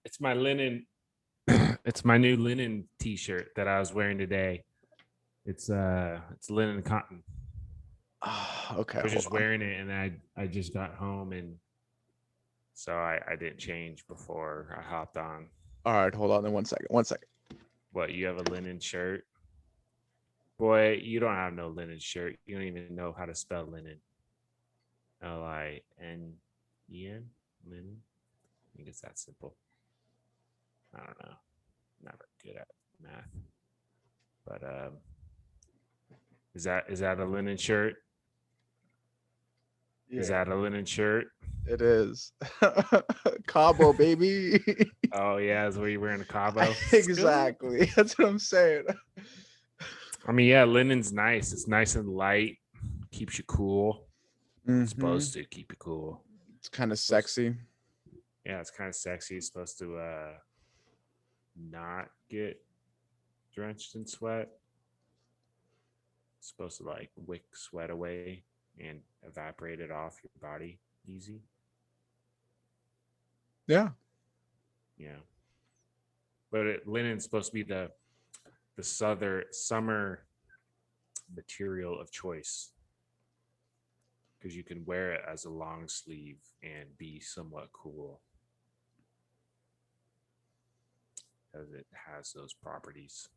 It's my linen. It's my new linen T-shirt that I was wearing today. It's linen and cotton. Oh, okay, I was hold just on. wearing it, and I just got home, and so I didn't change before I hopped on. All right, hold on. Then 1 second. 1 second. What, you have a linen shirt? Boy, you don't have no linen shirt. You don't even know how to spell linen. Linen. Linen. I think it's that simple. I don't know. Not very good at math. But is that a linen shirt? Is Yeah, that a linen shirt? it is. Cabo, baby. Oh yeah, is where you're wearing a Cabo. Exactly. That's what I'm saying. I mean, yeah, linen's nice. It's nice and light. Keeps you cool. It's Mm-hmm. supposed to keep you cool. It's kind of It's supposed, sexy. yeah, it's kind of sexy. It's supposed to not get drenched in sweat. It's supposed to like wick sweat away and evaporate it off your body easy. Yeah. Yeah, but linen's supposed to be the southern summer material of choice because you can wear it as a long sleeve and be somewhat cool because it has those properties.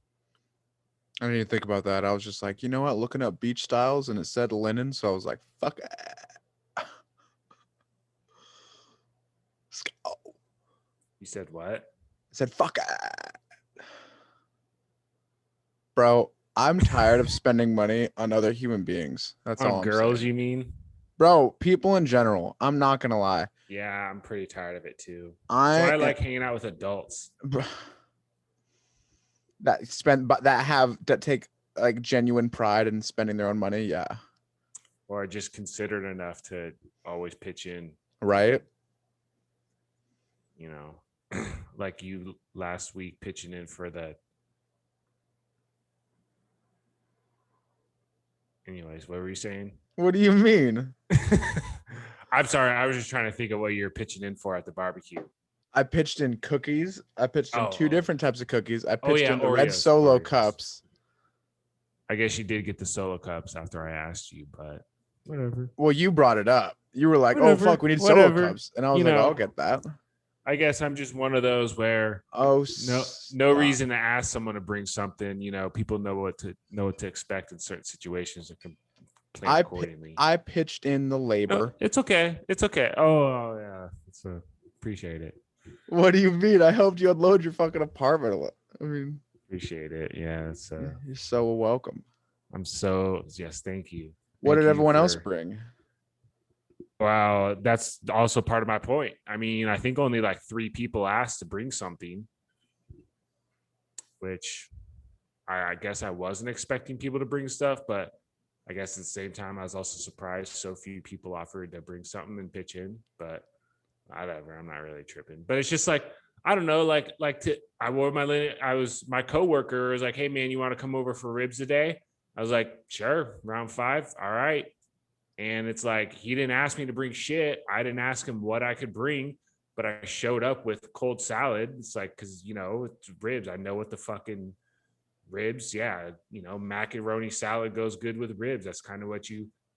I didn't even think about that. I was just like, you know what? Looking up beach styles and it said linen. So I was like, fuck it. Let's go. You said what? I said, fuck it. Bro, I'm tired of spending money on other human beings. That's On all I'm girls, saying. you mean? Bro, people in general. I'm not going to lie. Yeah, I'm pretty tired of it too. That's why I I am, like hanging out with adults that take like genuine pride in spending their own money. Yeah. or just considered enough to always pitch in, Right. you know, like you last week pitching in for the. Anyways, what were you saying? What do you mean? I'm sorry. I was just trying to think of what you're pitching in for at the barbecue. I pitched in cookies. I pitched in two Oh, different types of cookies. I oh pitched yeah, in the red Oreos, solo Oreos. cups. I guess you did get the solo cups after I asked you, but whatever, Well, you brought it up. You were like, "Oh whatever, fuck, we need solo whatever. cups," and I was You like, "I'll know, get that." I guess I'm just one of those where Oh, no stop. reason to ask someone to bring something. People know what to expect in certain situations and can plan accordingly. I pitched in the No, labor. it's okay. It's okay. Oh yeah, appreciate it. What do you mean? I helped you unload your fucking apartment. I mean, Appreciate it. Yeah, it's you're so welcome. I'm so yes, thank you. What Thank did you everyone else for bring? Wow, that's also part of my point. I mean, I think only like 3 people asked to bring something, which I guess I wasn't expecting people to bring stuff, but I guess at the same time I was also surprised so few people offered to bring something and pitch in, but whatever, I'm not really tripping. But it's just like I don't know, I wore my coworker was like, "Hey man, you want to come over for ribs today?" I was like, "Sure, round 5. All right." And it's like he didn't ask me to bring shit. I didn't ask him what I could bring, but I showed up with cold salad. It's like because it's ribs. I know what the fucking ribs. Yeah, macaroni salad goes good with ribs. That's kind of what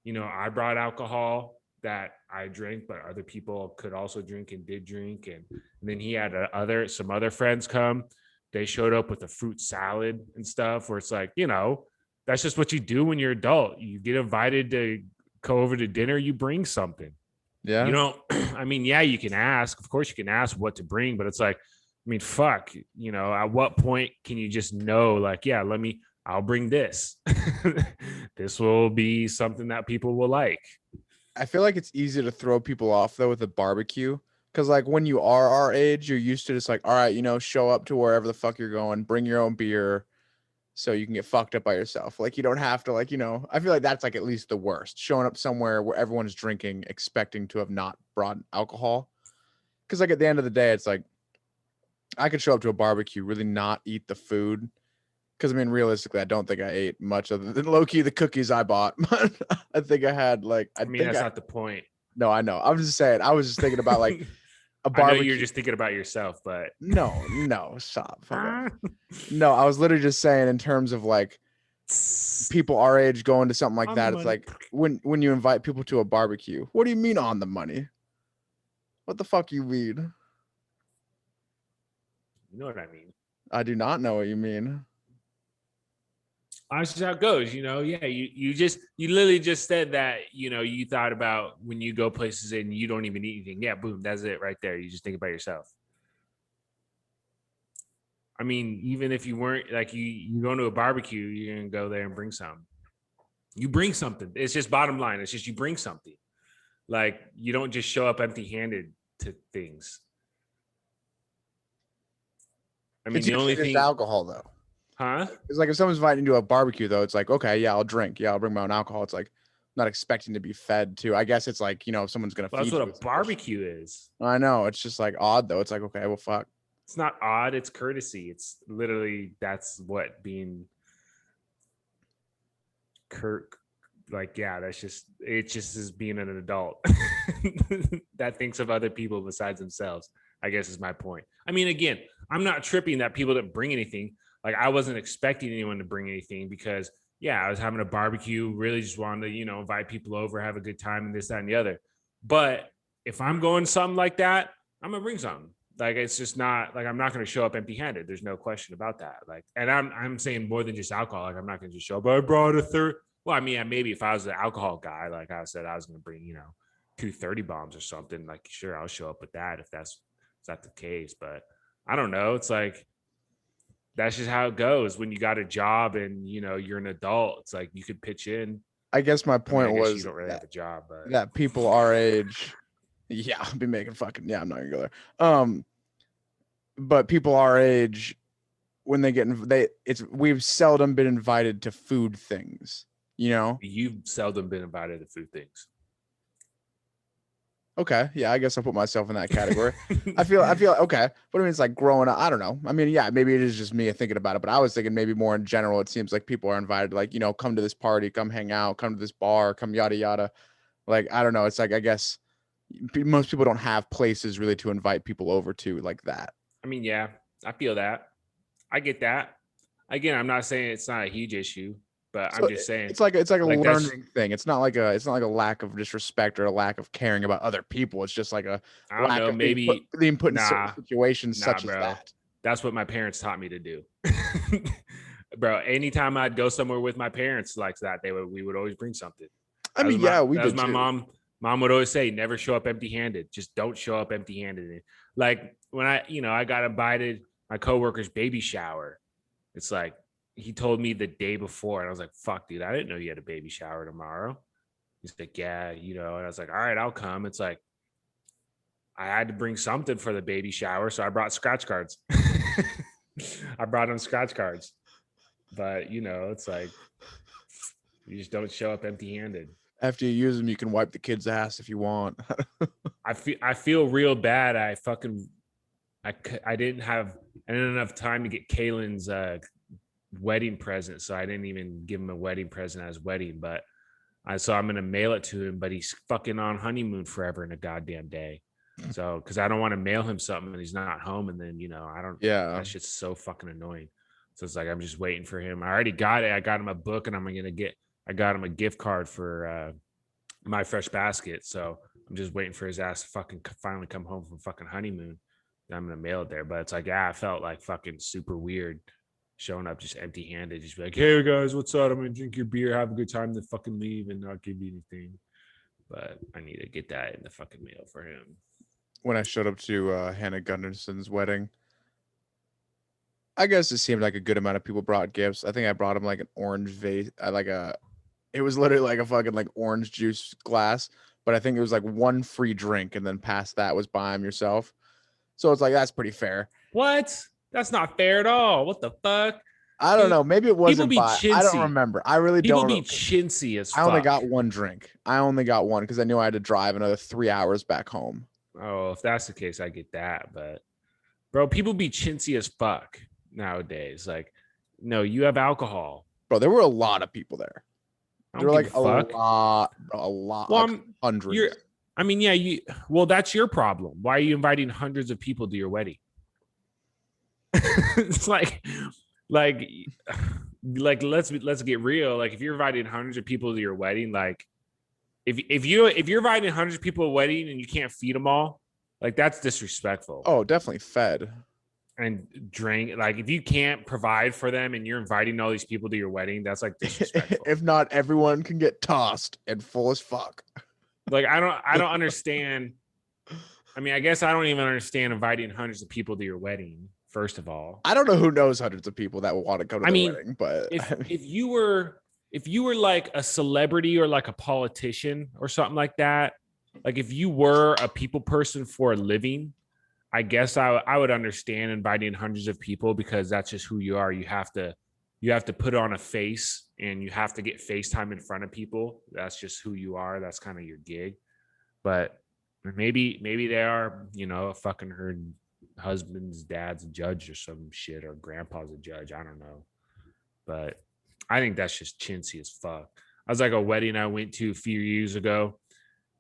I brought alcohol that I drink, but other people could also drink and did drink. And then he had some other friends come. They showed up with a fruit salad and stuff. Where it's like that's just what you do when you're adult. You get invited to go over to dinner. You bring something. You Yeah. don't. I mean, yeah, you can ask. Of course, you can ask what to bring, but it's like I mean, fuck, at what point can you just know, like, yeah, I'll bring this. This will be something that people will like. I feel like it's easy to throw people off though with a barbecue. Cause like when you are our age, you're used to just like, all right, show up to wherever the fuck you're going, bring your own beer so you can get fucked up by yourself. Like you don't have to I feel like that's like at least the worst. Showing up somewhere where everyone's drinking, expecting to have not brought alcohol. Cause like at the end of the day, it's like I could show up to a barbecue, really not eat the food. Because I mean, realistically, I don't think I ate much other than low key the cookies I bought. I think I had I mean, that's not the point. no, I know. I'm just saying. I was just thinking about like A I know you're barbecue. just thinking about yourself, but No, stop. Fuck off. No, I was literally just saying in terms of like people our age going to something like on the that. It's money. like when you invite people to a barbecue. What do you mean on the money? What the fuck you mean? You know what I mean? I do not know what you mean. That's just how it goes, Yeah, you literally just said that, you thought about when you go places and you don't even eat anything. Yeah, boom, that's it right there. You just think about yourself. I mean, even if you weren't like you go to a barbecue, you're gonna go there and bring something. You bring something. It's just bottom line. It's just you bring something. Like you don't just show up empty-handed to things. I mean, It's the only usually just thing, alcohol though. huh? It's like if someone's inviting you to a barbecue though, it's like, okay, yeah, I'll drink. Yeah, I'll bring my own alcohol. It's like not expecting to be fed to. I guess it's like, if someone's gonna Well, that's feed what you a with some bullshit. barbecue is. I know. It's just like odd though. It's like, okay, well fuck. It's not odd. It's courtesy. It's literally that's what being Kirk. Like, yeah, that's just it. Just is being an adult that thinks of other people besides themselves. I guess is my point. I mean, again, I'm not tripping that people didn't bring anything. Like, I wasn't expecting anyone to bring anything because, yeah, I was having a barbecue. Really, just wanted to, invite people over, have a good time, and this, that, and the other. But if I'm going something like that, I'm gonna bring something. Like, it's just not like I'm not going to show up empty-handed. There's no question about that. Like, and I'm saying more than just alcohol. Like, I'm not going to just show up. I brought a third. Well, I mean, maybe if I was an alcohol guy, like I said, I was going to bring, 230 bombs or something. Like, sure, I'll show up with that if that's the case. But I don't know. It's like that's just how it goes when you got a job and you're an adult. It's like you could pitch in. I guess my I mean, I point guess you was don't really that, have a job, but that people our age, yeah, I'll be making fucking I'm not gonna go there. But people our age, when they get we've seldom been invited to food things, you've seldom been invited to food things. Okay, yeah, I guess I'll put myself in that category. I feel okay, but I mean, it's like growing up. I don't know. I mean, yeah, maybe it is just me thinking about it, but I was thinking maybe more in general. It seems like people are invited, like come to this party, come hang out, come to this bar, come yada yada. Like I don't know. It's like I guess most people don't have places really to invite people over to like that. I mean, yeah, I feel that. I get that. Again, I'm not saying it's not a huge issue, but So I'm just saying it's like a like that's learning thing. It's not like a lack of disrespect or a lack of caring about other people. It's just like a I don't lack know, of maybe being put in certain nah, situations nah, such as bro. that. That's what my parents taught me to do. Bro, anytime I'd go somewhere with my parents like that, we would always bring something. I mean, yeah, we That was did my too. mom. Mom would always say, never show up empty-handed. Just don't show up empty-handed. Like when I got invited my coworker's baby shower. It's like he told me the day before, and I was like, fuck, dude, I didn't know you had a baby shower tomorrow. He's like, yeah, and I was like, all right, I'll come. It's like I had to bring something for the baby shower, so I brought scratch cards. I brought him scratch cards. But it's like you just don't show up empty-handed. After you use them, you can wipe the kid's ass if you want. I feel real bad. I didn't have enough time to get Kaylin's wedding present, so I didn't even give him a wedding present at his wedding. But so I'm gonna mail it to him, but he's fucking on honeymoon forever in a goddamn day. So because I don't want to mail him something and he's not home, and then I don't. Yeah. That shit's so fucking annoying. So it's like I'm just waiting for him. I already got it. I got him a book, and I got him a gift card for My Fresh Basket. So I'm just waiting for his ass to fucking finally come home from fucking honeymoon. And I'm gonna mail it there. But it's like, yeah, I felt like fucking super weird showing up just empty handed. Just be like, hey guys, what's up? I'm gonna drink your beer, have a good time, then fucking leave and not give you anything. But I need to get that in the fucking mail for him. When I showed up to Hannah Gunderson's wedding, I guess it seemed like a good amount of people brought gifts. I think I brought him like an orange vase, it was literally like a fucking like orange juice glass, but I think it was like one free drink, and then past that was buy them yourself. So it's like that's pretty fair. What? That's not fair at all. What the fuck? I don't Dude, know. Maybe it people wasn't be buy. I don't chintzy. remember. I really People don't. be chintzy as I only fuck. got one drink. I only got one because I knew I had to drive another 3 hours back home. Oh, if that's the case, I get that. But bro, people be chintzy as fuck nowadays. Like, no, you have alcohol. Bro, there were a lot of people there. I There don't were give like a fuck. a lot, Well, like you're hundreds. I mean, yeah, well, that's your problem. Why are you inviting hundreds of people to your wedding? It's like let's get real. Like if you're inviting hundreds of people to your wedding, like if you're inviting hundreds of people to a wedding and you can't feed them all, like that's disrespectful. Oh, definitely fed. And drink, like if you can't provide for them and you're inviting all these people to your wedding, that's like disrespectful. If not, everyone can get tossed and full as fuck. Like I don't understand. I mean, I guess I don't even understand inviting hundreds of people to your wedding. First of all, I don't know who knows hundreds of people that will want to go to the wedding, but if you were like a celebrity or like a politician or something like that, like if you were a people person for a living, I guess I would understand inviting hundreds of people because that's just who you are. You have to put on a face and you have to get FaceTime in front of people. That's just who you are. That's kind of your gig. But maybe they are, a fucking her husband's dad's a judge or some shit, or grandpa's a judge. I don't know. But I think that's just chintzy as fuck. I was like a wedding I went to a few years ago.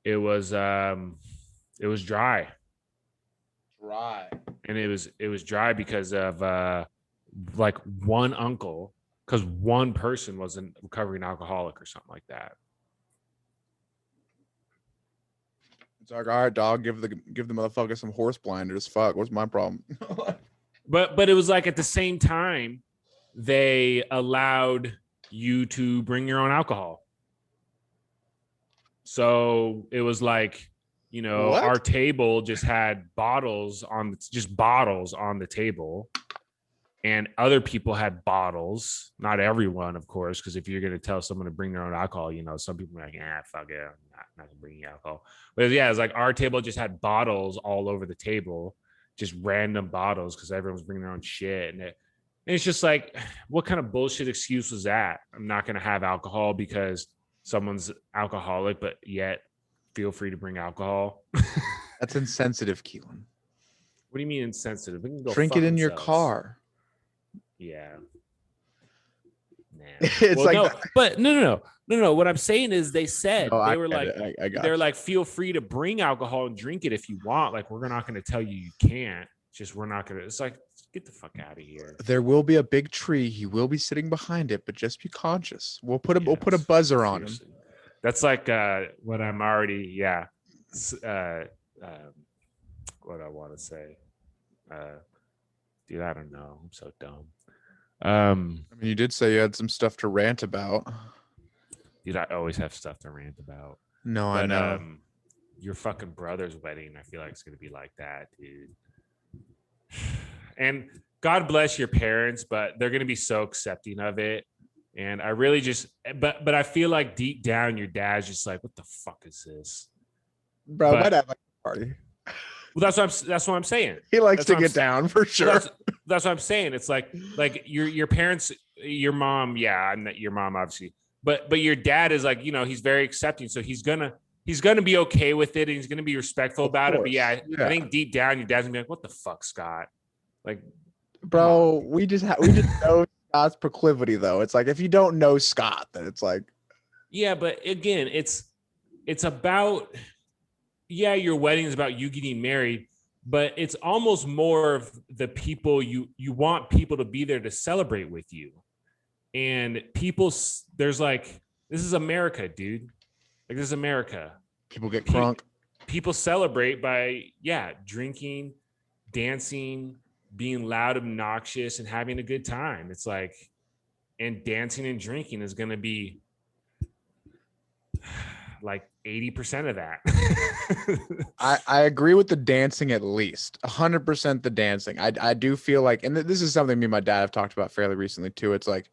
It was dry. dry. And it was dry because of like one uncle, because one person was a recovering alcoholic or something like that. It's like, all right, dog, give the motherfucker some horse blinders. Fuck, what's my problem? But it was like at the same time they allowed you to bring your own alcohol. So it was like, What? our table just had bottles on the table, and other people had bottles. Not everyone, of course, because if you're going to tell someone to bring their own alcohol, some people are like, fuck it, I'm not going to bring you alcohol. But yeah, it's like our table just had bottles all over the table, just random bottles, because everyone was bringing their own shit. And it's just like, what kind of bullshit excuse was that? I'm not going to have alcohol because someone's alcoholic, but yet feel free to bring alcohol. That's insensitive, Keelan. What do you mean insensitive? We can go drink it in your car. Yeah. Nah. It's like no, but no. What I'm saying is they said no, they were like, I got they're you. like, feel free to bring alcohol and drink it if you want. Like, we're not going to tell you can't. Just we're not going to. It's like, get the fuck out of here. There will be a big tree. He will be sitting behind it, but just be conscious. We'll put a buzzer on him. That's like what I'm already. Yeah. What I want to say. Dude, I don't know. I'm so dumb. I mean, you did say you had some stuff to rant about. Dude, I always have stuff to rant about. No, I know. Your fucking brother's wedding, I feel like it's gonna be like that, dude. And God bless your parents, but they're gonna be so accepting of it. And I really but I feel like deep down your dad's just like, what the fuck is this? Bro, my dad likes to party. Well, that's what I'm saying. He likes to get down for sure. Well, that's what I'm saying. It's like your parents, your mom, yeah, not your mom, obviously, but your dad is like, he's very accepting, so he's gonna be okay with it, and he's gonna be respectful about it. But yeah, I think deep down your dad's gonna be like, what the fuck, Scott? Like, bro, we just know Scott's proclivity though. It's like if you don't know Scott, then it's like, yeah, but again, it's about. Yeah, your wedding is about you getting married, but it's almost more of the people you want people to be there to celebrate with you. And there's like, this is America, dude. Like, this is America. People get crunk. People celebrate by, drinking, dancing, being loud, obnoxious, and having a good time. It's like, and dancing and drinking is going to be like 80% of that. I agree with the dancing, at least 100% the dancing. I do feel like, and this is something me and my dad have talked about fairly recently too. It's like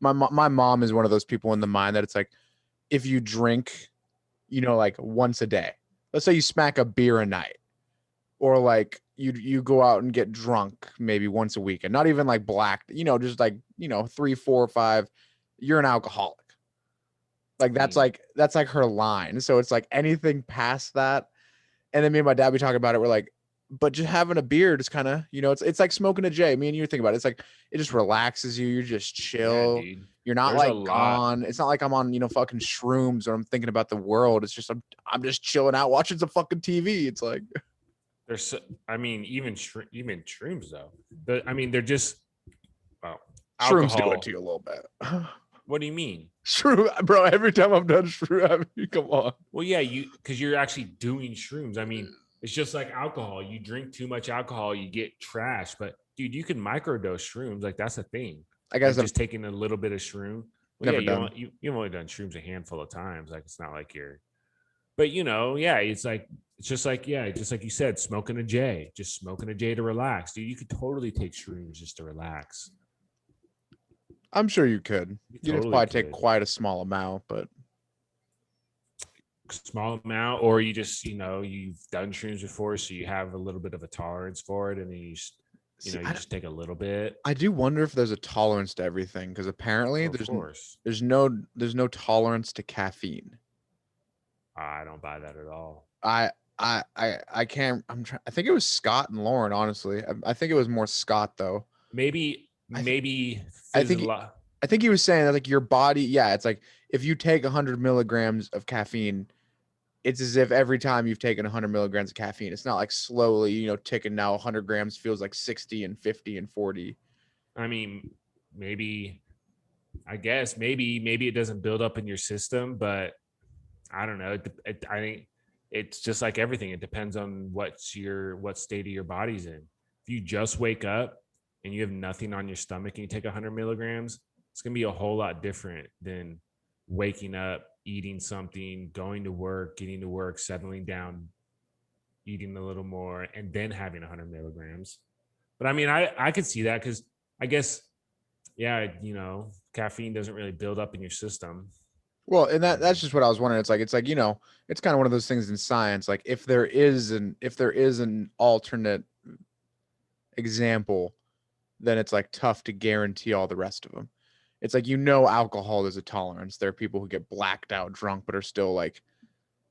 my mom is one of those people in the mind that it's like, if you drink, like once a day, let's say you smack a beer a night, or like you go out and get drunk maybe once a week, and not even like black, just like, 3, 4, 5, you're an alcoholic. Like that's like her line. So it's like anything past that. And then me and my dad, we talk about it. We're like, but just having a beer just kind of, it's like smoking a J. Me and you think about it. It's like it just relaxes you. You're just Yeah, chill. dude. You're not There's a like lot. gone. It's not like I'm on, fucking shrooms or I'm thinking about the world. It's just I'm just chilling out watching some fucking TV. It's like There's, I mean, even shrooms though. I mean, they're just well, shrooms do it alcohol. to you a little bit. What do you mean? Shroom, bro. Every time I'm done shroom, I mean, come on. Well, yeah, because you're actually doing shrooms. I mean, it's just like alcohol. You drink too much alcohol, you get trash. But dude, you can microdose shrooms. Like that's a thing. I Like guess I've just taking a little bit of shroom. Well, yeah, never done. you've only done shrooms a handful of times. Like it's not like you're. But yeah, it's just like just like you said, smoking a J, just smoking a J to relax, dude. You could totally take shrooms just to relax. I'm sure you could. You You'd have to totally probably take could. quite a small amount, but Small amount, or you just you've done shrooms before, so you have a little bit of a tolerance for it, and then see, you just take a little bit. I do wonder if there's a tolerance to everything because apparently Well, of course, there's no tolerance to caffeine. I don't buy that at all. I I can't. I'm trying. I think it was Scott and Lauren. Honestly, I think it was more Scott though. Maybe I th- maybe I think physical. I think he was saying that like your body. Yeah, it's like if you take 100 milligrams of caffeine, it's as if every time you've taken 100 milligrams of caffeine, it's not like slowly, ticking. Now 100 grams feels like 60 and 50 and 40. I mean, maybe I guess maybe it doesn't build up in your system, but I don't know. I think it's just like everything. It depends on what state of your body's in. If you just wake up and you have nothing on your stomach and you take 100 milligrams, it's gonna be a whole lot different than waking up, eating something, going to work, getting to work, settling down, eating a little more, and then having 100 milligrams. But I mean, I could see that because I guess yeah, caffeine doesn't really build up in your system. Well, and that's Um, just what I was wondering. It's like it's kind of one of those things in science. Like if there is an alternate example, then it's like tough to guarantee all the rest of them. It's like alcohol is a tolerance. There are people who get blacked out drunk but are still like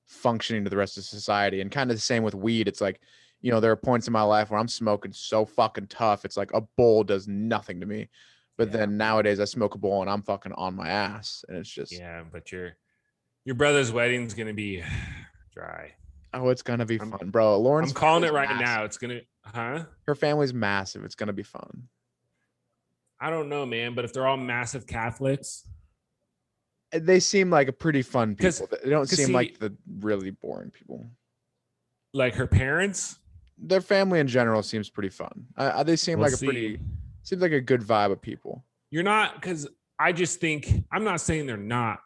functioning to the rest of society. And kind of the same with weed. It's like, there are points in my life where I'm smoking so fucking tough. It's like a bowl does nothing to me. But yeah, then nowadays I smoke a bowl and I'm fucking on my ass. And it's just, yeah, but your brother's wedding's gonna be dry. oh, it's gonna be I'm fun, bro. I'm Lauren's calling it family's right massive. now. It's gonna, huh? Her family's massive. It's gonna be fun. I don't know, man. But if they're all massive Catholics, They seem like a pretty fun because people. They don't seem see, like the really boring people. like her parents, Their family in general seems pretty fun. They seem we'll like see. seems like a good vibe of people. You're not, because I just think I'm not saying they're not,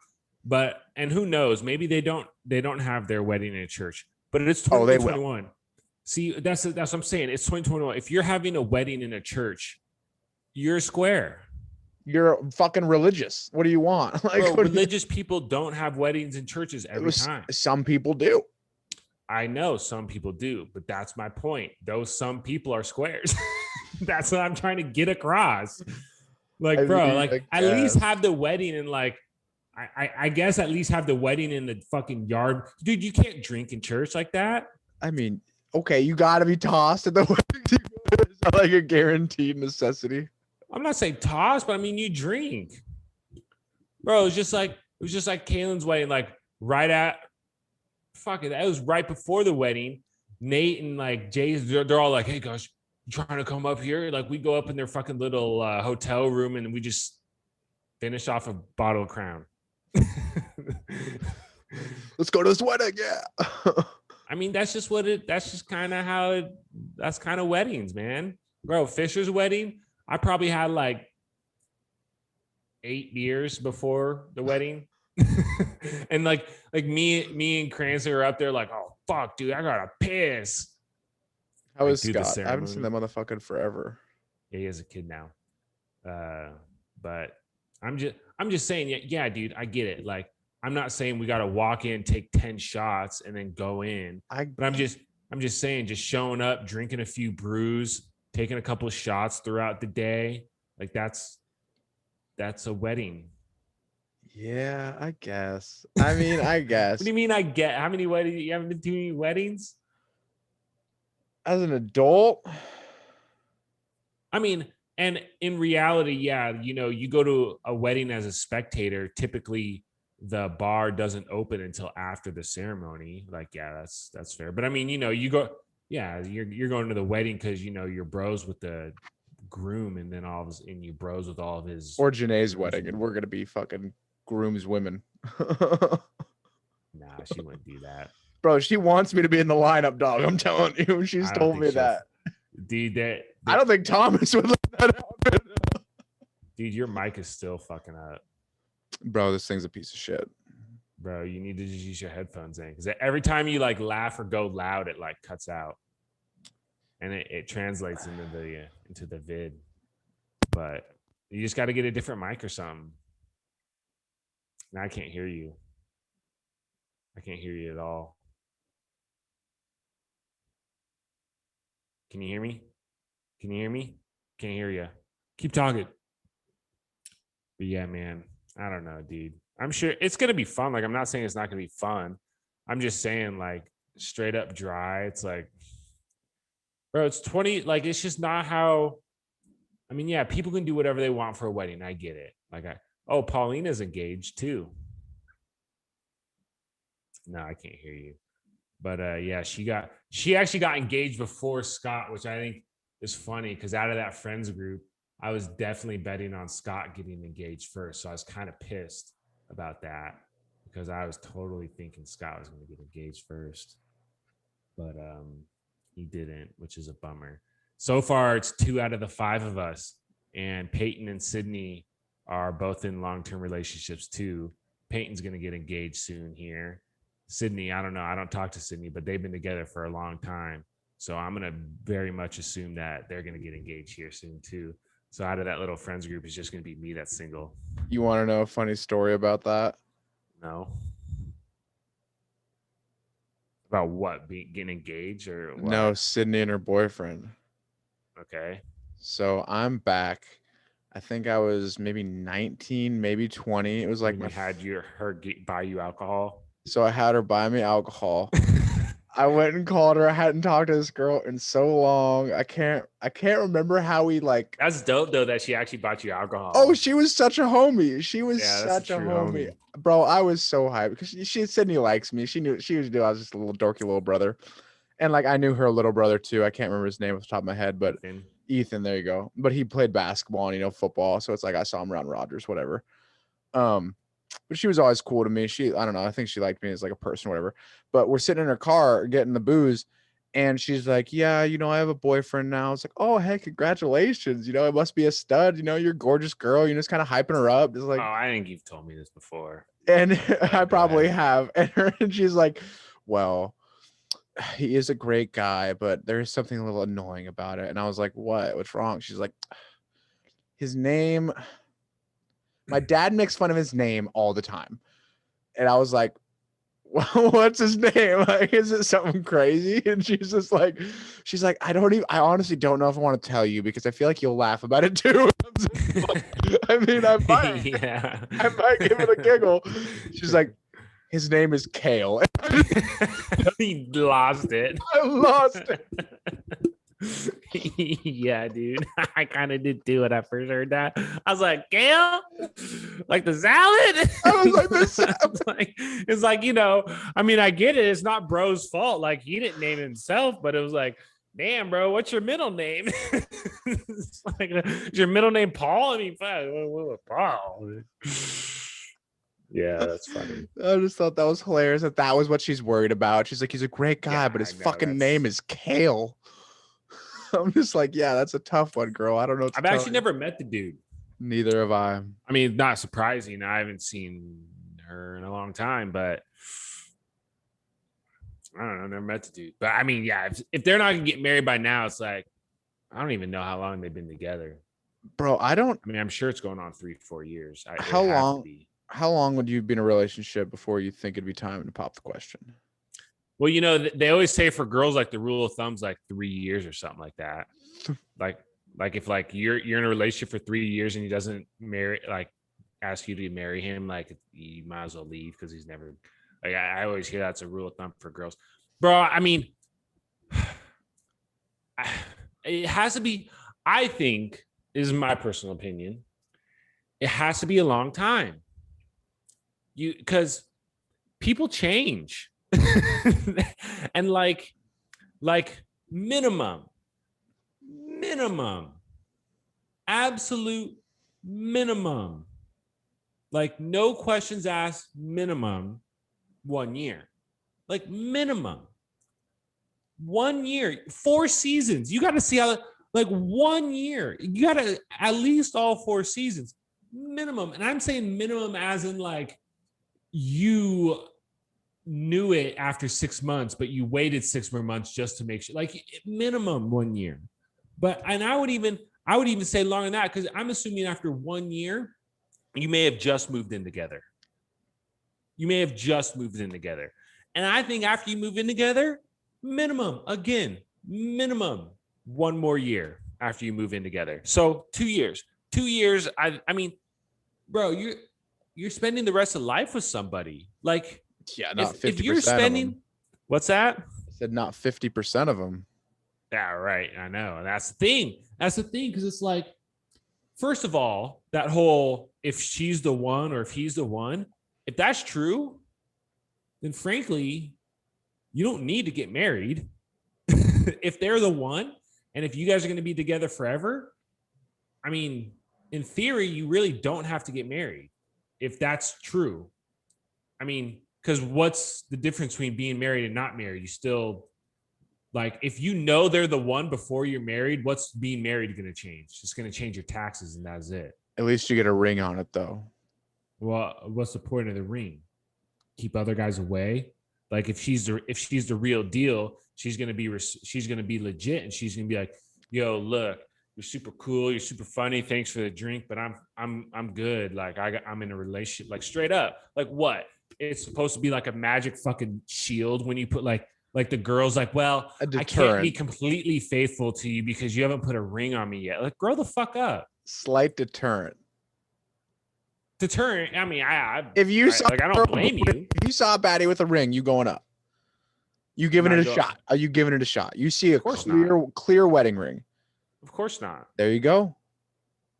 but and who knows? Maybe they don't have their wedding in a church, but it's Oh, they will. 2021. See, that's what I'm saying. It's 2021. If you're having a wedding in a church, you're square. You're fucking religious. What do you want? Like, Bro, what do you, religious people don't have weddings in churches it every was time. some people do. I know some people do, but that's my point. Those some people are squares. That's what I'm trying to get across. I Like, bro, mean, like I at least guess. have the wedding in like I guess at least have the wedding in the fucking yard. Dude, you can't drink in church like that. I mean, okay, you got to be tossed at the wedding. It's not like a guaranteed necessity. I'm not saying toss, but I mean you drink. Bro, it was just like Kaylin's wedding, like right at fuck it. That was right before the wedding. Nate and like Jay, they're all like, "Hey guys, you trying to come up here?" Like we go up in their fucking little hotel room and we just finish off a bottle of Crown. Let's go to this wedding. Yeah. I mean, that's just what it. That's just kind of how it. That's kind of weddings, man. Bro, Fisher's wedding. I probably had like 8 years before the wedding. And like me and Cranston are up there like, oh fuck, dude, I gotta piss. How Like is do the Scott? I haven't seen ceremony. that motherfucker in forever. Yeah, he has a kid now. But I'm just saying, yeah, dude, I get it. Like, I'm not saying we gotta walk in, take 10 shots, and then go in. I But I'm just saying, just showing up, drinking a few brews, taking a couple of shots throughout the day, like that's a wedding. Yeah, I guess. I mean, I What do guess. you mean I get how many weddings you haven't been to any weddings? As an adult, I mean, and in reality, yeah, you go to a wedding as a spectator, typically the bar doesn't open until after the ceremony. Like, yeah, that's fair. But I mean, you go, yeah, you're going to the wedding because you're bros with the groom, and then and you bros with all of his or Janae's groom's wedding, and women. we're gonna be fucking grooms women. Nah, she wouldn't do that. Bro, she wants me to be in the lineup, dog. I'm telling you, she's I don't told think me she'll. that. Dude, I don't think Thomas would let that happen. dude, your mic is still fucking up. Bro, this thing's a piece of shit. Bro, you need to just use your headphones in, because every time you like laugh or go loud, it like cuts out, and it translates into the vid. But you just got to get a different mic or something. Now I can't hear you. I can't hear you at all. Can you hear me? Can you hear me? Can't hear you. Keep talking. But yeah, man, I don't know, dude. I'm sure it's gonna be fun. Like, I'm not saying it's not gonna be fun. I'm just saying, like, straight up dry. It's like, bro, it's 20. Like, it's just not how. I mean, yeah, people can do whatever they want for a wedding. I get it. Like, oh, Paulina's engaged too. No, I can't hear you. But yeah, she actually got engaged before Scott, which I think is funny because out of that friends group, I was definitely betting on Scott getting engaged first. So I was kind of pissed about that because I was totally thinking Scott was going to get engaged first. But he didn't, which is a bummer. So far, it's 2 out of the 5 of us, and Peyton and Sydney are both in long-term relationships too. Peyton's going to get engaged soon here. Sydney, I don't know. I don't talk to Sydney, but they've been together for a long time. So I'm going to very much assume that they're going to get engaged here soon too. So out of that little friends group, it's just going to be me that's single. You want to know a funny story about that? No. About what? Getting engaged or No, what? Sydney and her boyfriend. Okay. So I'm back. I think I was maybe 19, maybe 20. It was like When you had her buy you alcohol. so I had her buy me alcohol. I went and called her. I hadn't talked to this girl in so long. I can't remember how we like. That's dope though that she actually bought you Oh, alcohol. she was such a homie. She was Yeah, that's a such a true homie. homie. Bro, I was so hyped because she Sydney likes me. She knew I was just a little dorky little brother. And like I knew her little brother too. I can't remember his name off the top of my head, but Ethan. Ethan, there you go. But he played basketball and football. So it's like I saw him around Rogers, whatever. Um, but she was always cool to me. I don't know, I think she liked me as like a person, whatever. But we're sitting in her car getting the booze, and she's like, "Yeah, I have a boyfriend now." It's like, "Oh, hey, congratulations! It must be a stud. You're a gorgeous girl. You're just kind of hyping her up, just Oh, like." I think you've told me this before. And I But go probably ahead. have. And she's like, "Well, he is a great guy, but there is something a little annoying about it." And I was like, "What? What's wrong?" She's like, "His name. My dad makes fun of his name all the time." And I was like, "What's his name? Like, is it something crazy?" And she's like, I honestly don't know if I want to tell you because I feel like you'll laugh about it too. I mean, yeah. I might give it a giggle. She's like, his name is Kale. he lost it. I lost it. yeah, dude. I kind of did too when I first heard that. I was like, Gail? Like the salad? I was like, this. it's like, I mean, I get it. It's not bro's fault. Like, he didn't name himself, but it was like, damn, bro, what's your middle name? It's like, is your middle name Paul? I mean, Paul. Yeah, that's funny. I just thought that was hilarious that was what she's worried about. She's like, he's a great guy, Yeah, but his I know. fucking name is Kale. I'm just like, yeah, that's a tough one, girl. I don't know what to I've tell actually you. never met the dude. Neither have I. I mean, not surprising. I haven't seen her in a long time, but I don't know. Never met the dude. But I mean, yeah, if they're not gonna get married by now, it's like I don't even know how long they've been together. Bro, I don't. I mean, I'm sure it's going on 3-4 years. It How have to long? be. How long would you be in a relationship before you think it'd be time to pop the question? Well, they always say for girls, like the rule of thumb's like 3 years or something like that. Like, if like you're in a relationship for 3 years and he doesn't ask you to marry him, like you might as well leave because he's never. Like I always hear that's a rule of thumb for girls, bro. I mean, it has to be, I think, is my personal opinion. It has to be a long time. Because people change. And like minimum, minimum, absolute minimum, like no questions asked, minimum 1 year, like minimum 1 year, 4 seasons. You got to see how, like 1 year, you got to at least all 4 seasons minimum. And I'm saying minimum as in like you knew it after 6 months, but you waited 6 more months just to make sure, like minimum 1 year. But and I would even say longer than that, because I'm assuming after 1 year, you may have just moved in together. You may have just moved in together. And I think after you move in together, minimum, again, minimum 1 more year after you move in together. So 2 years. 2 years, I mean, bro, you're spending the rest of life with somebody. Like Yeah, not if you're 50% of them. spending, what's that? I said not 50% of them. Yeah, right. I know. And that's the thing. That's the thing. Cause it's like, first of all, that whole if she's the one or if he's the one, if that's true, then frankly, you don't need to get married. If they're the one, and if you guys are going to be together forever, I mean, in theory, you really don't have to get married if that's true. I mean, because what's the difference between being married and not married? You still, like, if you know they're the one before you're married, what's being married going to change? It's going to change your taxes, and that's it. At least you get a ring on it, though. Well, what's the point of the ring? Keep other guys away. Like if she's the real deal, she's gonna be legit, and she's gonna be like, "Yo, look, you're super cool, you're super funny. Thanks for the drink, but I'm good. Like I'm in a relationship. Like straight up. Like what? It's supposed to be like a magic fucking shield when you put like the girl's like, well, A I can't be deterrent. completely faithful to you because you haven't put a ring on me yet. Like grow the fuck up. Slight deterrent. Deterrent. I mean, If you saw like I don't blame you. if you saw a baddie with a ring, you going up. You I'm giving it not a going. shot. Are you giving it a shot? You see a Of course not. clear wedding ring. Of course not. There you go.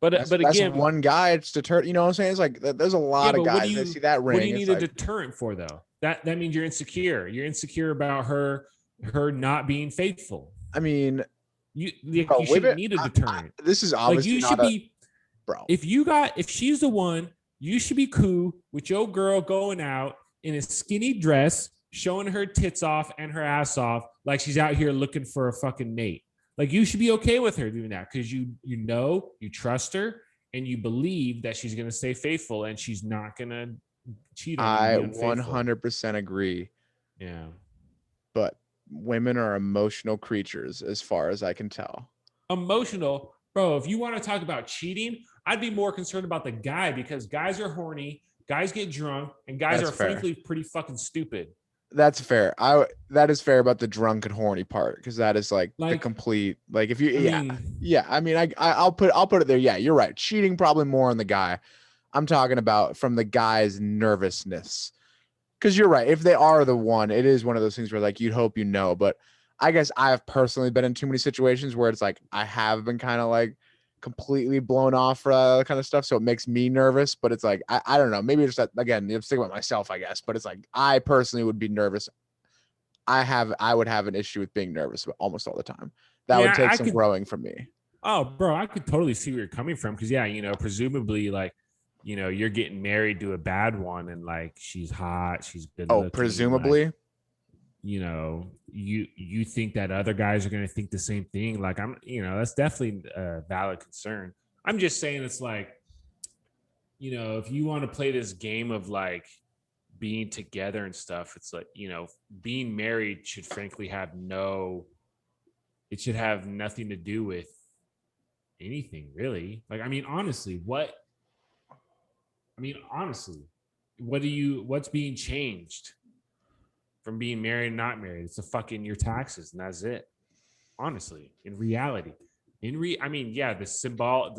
But That's again, one guy. It's deterrent. You know what I'm saying? It's like there's a yeah. lot of But guys. They see that what do ring. you It's need a like, deterrent for though? That means you're insecure. You're insecure about her not being faithful. I mean, bro, You shouldn't need a deterrent. this is Like obviously you should not a be, bro. if she's the one, you should be cool with your girl going out in a skinny dress, showing her tits off and her ass off, like she's out here looking for a fucking mate. Like you should be okay with her doing that because you trust her and you believe that she's gonna stay faithful and she's not gonna cheat on you and I be unfaithful. 100% agree. Yeah. But women are emotional creatures, as far as I can tell. Emotional, bro. If you want to talk about cheating, I'd be more concerned about the guy because guys are horny, guys get drunk, and guys That's are fair. frankly pretty fucking stupid. That's fair. That is fair about the drunk and horny part because that is like the complete like if you yeah. I mean I'll put it there. Yeah, you're right. Cheating probably more on the guy. I'm talking about from the guy's nervousness. Because you're right. If they are the one, it is one of those things where like you'd hope you know. But I guess I have personally been in too many situations where it's like I have been kind of like completely blown off for kind of stuff. So it makes me nervous. But it's like I don't know. Maybe just that again, you have to think about myself, I guess. But it's like I personally would be nervous. I would have an issue with being nervous almost all the time. That would take some growing from me. Oh, bro, I could totally see where you're coming from. Cause yeah, presumably like, you're getting married to a bad one and like she's hot, she's good looking. Oh, presumably. Like, you think that other guys are gonna think the same thing. Like that's definitely a valid concern. I'm just saying it's like, if you want to play this game of like being together and stuff, it's like, being married should frankly it should have nothing to do with anything really. Like, honestly, what's being changed from being married and not married? It's fucking your taxes, and that's it. Honestly, in reality, yeah, the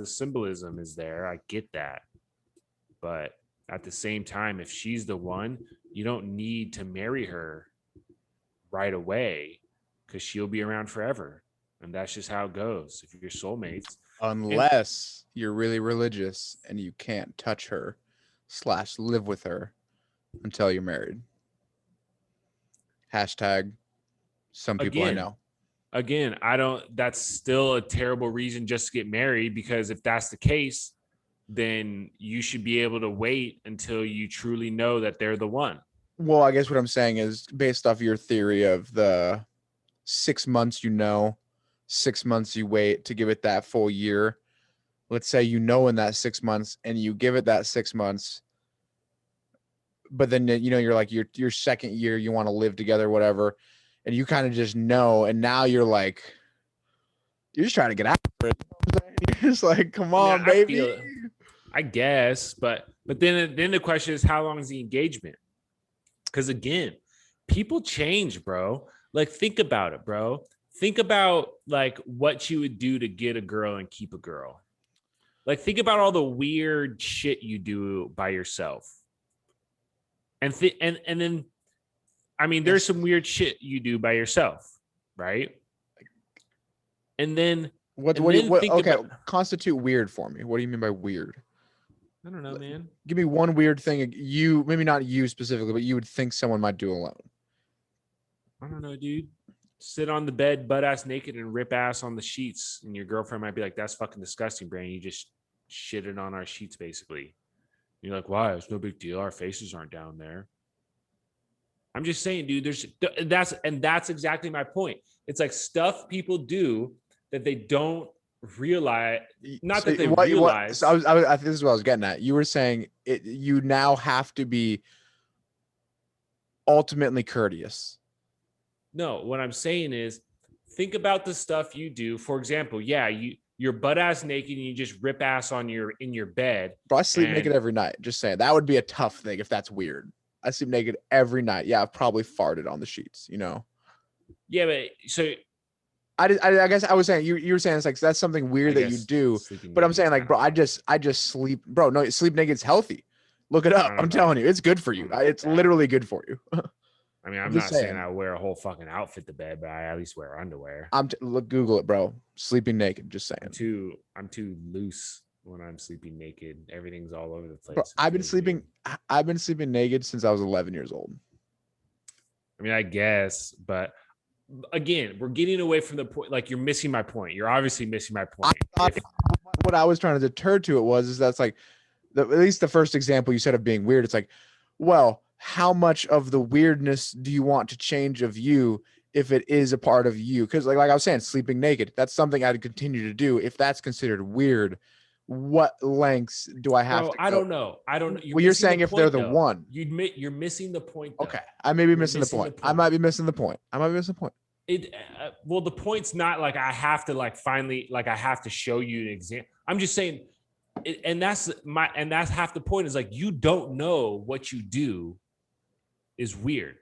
symbolism is there. I get that, but at the same time, if she's the one, you don't need to marry her right away because she'll be around forever. And that's just how it goes. If you're soulmates, and Unless you're really religious and you can't touch her / live with her until you're married. Hashtag some people I again, know. again, I don't. That's still a terrible reason just to get married, because if that's the case, then you should be able to wait until you truly know that they're the one. Well, I guess what I'm saying is based off your theory of the 6 months, 6 months you wait to give it that full year. Let's say in that 6 months and you give it that 6 months, but then you're like your second year you want to live together, whatever, and you kind of just know, and now you're like you're just trying to get out of it. You're just like, come I mean, on, I baby. feel, I guess, but then the question is, how long is the engagement? Because again, people change, bro. Like, think about it, bro. Think about like what you would do to get a girl and keep a girl. Like, think about all the weird shit you do by yourself. And then, I mean, there's some weird shit you do by yourself, right? And then, What and what do you then what think okay, about, constitute weird for me. What do you mean by weird? I don't know, man. Give me one weird thing you, maybe not you specifically, but you would think someone might do alone. I don't know, dude. Sit on the bed, butt ass naked, and rip ass on the sheets, and your girlfriend might be like, "That's fucking disgusting, Brandon. You just shitted on our sheets, basically." And you're like, "Why? It's no big deal. Our faces aren't down there." I'm just saying, dude. That's exactly my point. It's like stuff people do that they don't realize. Not So that they what so realize. I think this is what I was getting at. You were saying you now have to be ultimately courteous. No, what I'm saying is, think about the stuff you do. For example, yeah, you're butt ass naked and you just rip ass on your bed. Bro, I sleep naked And every night. Just saying. That would be a tough thing if that's weird. I sleep naked every night. Yeah, I've probably farted on the sheets, yeah, but so I guess I was saying you were saying it's like that's something I weird that you guess do, sleeping but I'm naked saying is like, kind of bro, I weird. just sleep, bro. No, sleep naked's healthy. Look it up. I I'm don't know. telling you, it's good for I you. don't know about It's that. literally good for you. I mean, I'm I'm just not saying saying. I wear a whole fucking outfit to bed, but I at least wear underwear. Look, Google it, bro. Sleeping naked. Just I'm saying, too I'm too loose when I'm sleeping naked. Everything's all over the bro. place. It feels weird. I've been sleeping naked since I was 11 years old. I mean, I guess, but again, we're getting away from the point. Like, you're missing my point. You're obviously missing my I point. thought If what I was trying to deter to it was is that's like at least the first example you said of being weird. It's like, well, how much of the weirdness do you want to change of you if it is a part of you? Because like I was saying, sleeping naked, that's something I'd continue to do. If that's considered weird, what lengths do I have Bro, to I go? don't know. I don't know. You're Well, you're missing the saying if they're point, the though. one. You admit you're missing the point, Okay. though. I may be You're missing the missing the point. I point. might be missing the point. I might be missing the point. Well, the point's not like I have to like finally like I have to show you an example. I'm just saying, and that's half the point, is like, you don't know what you do is weird.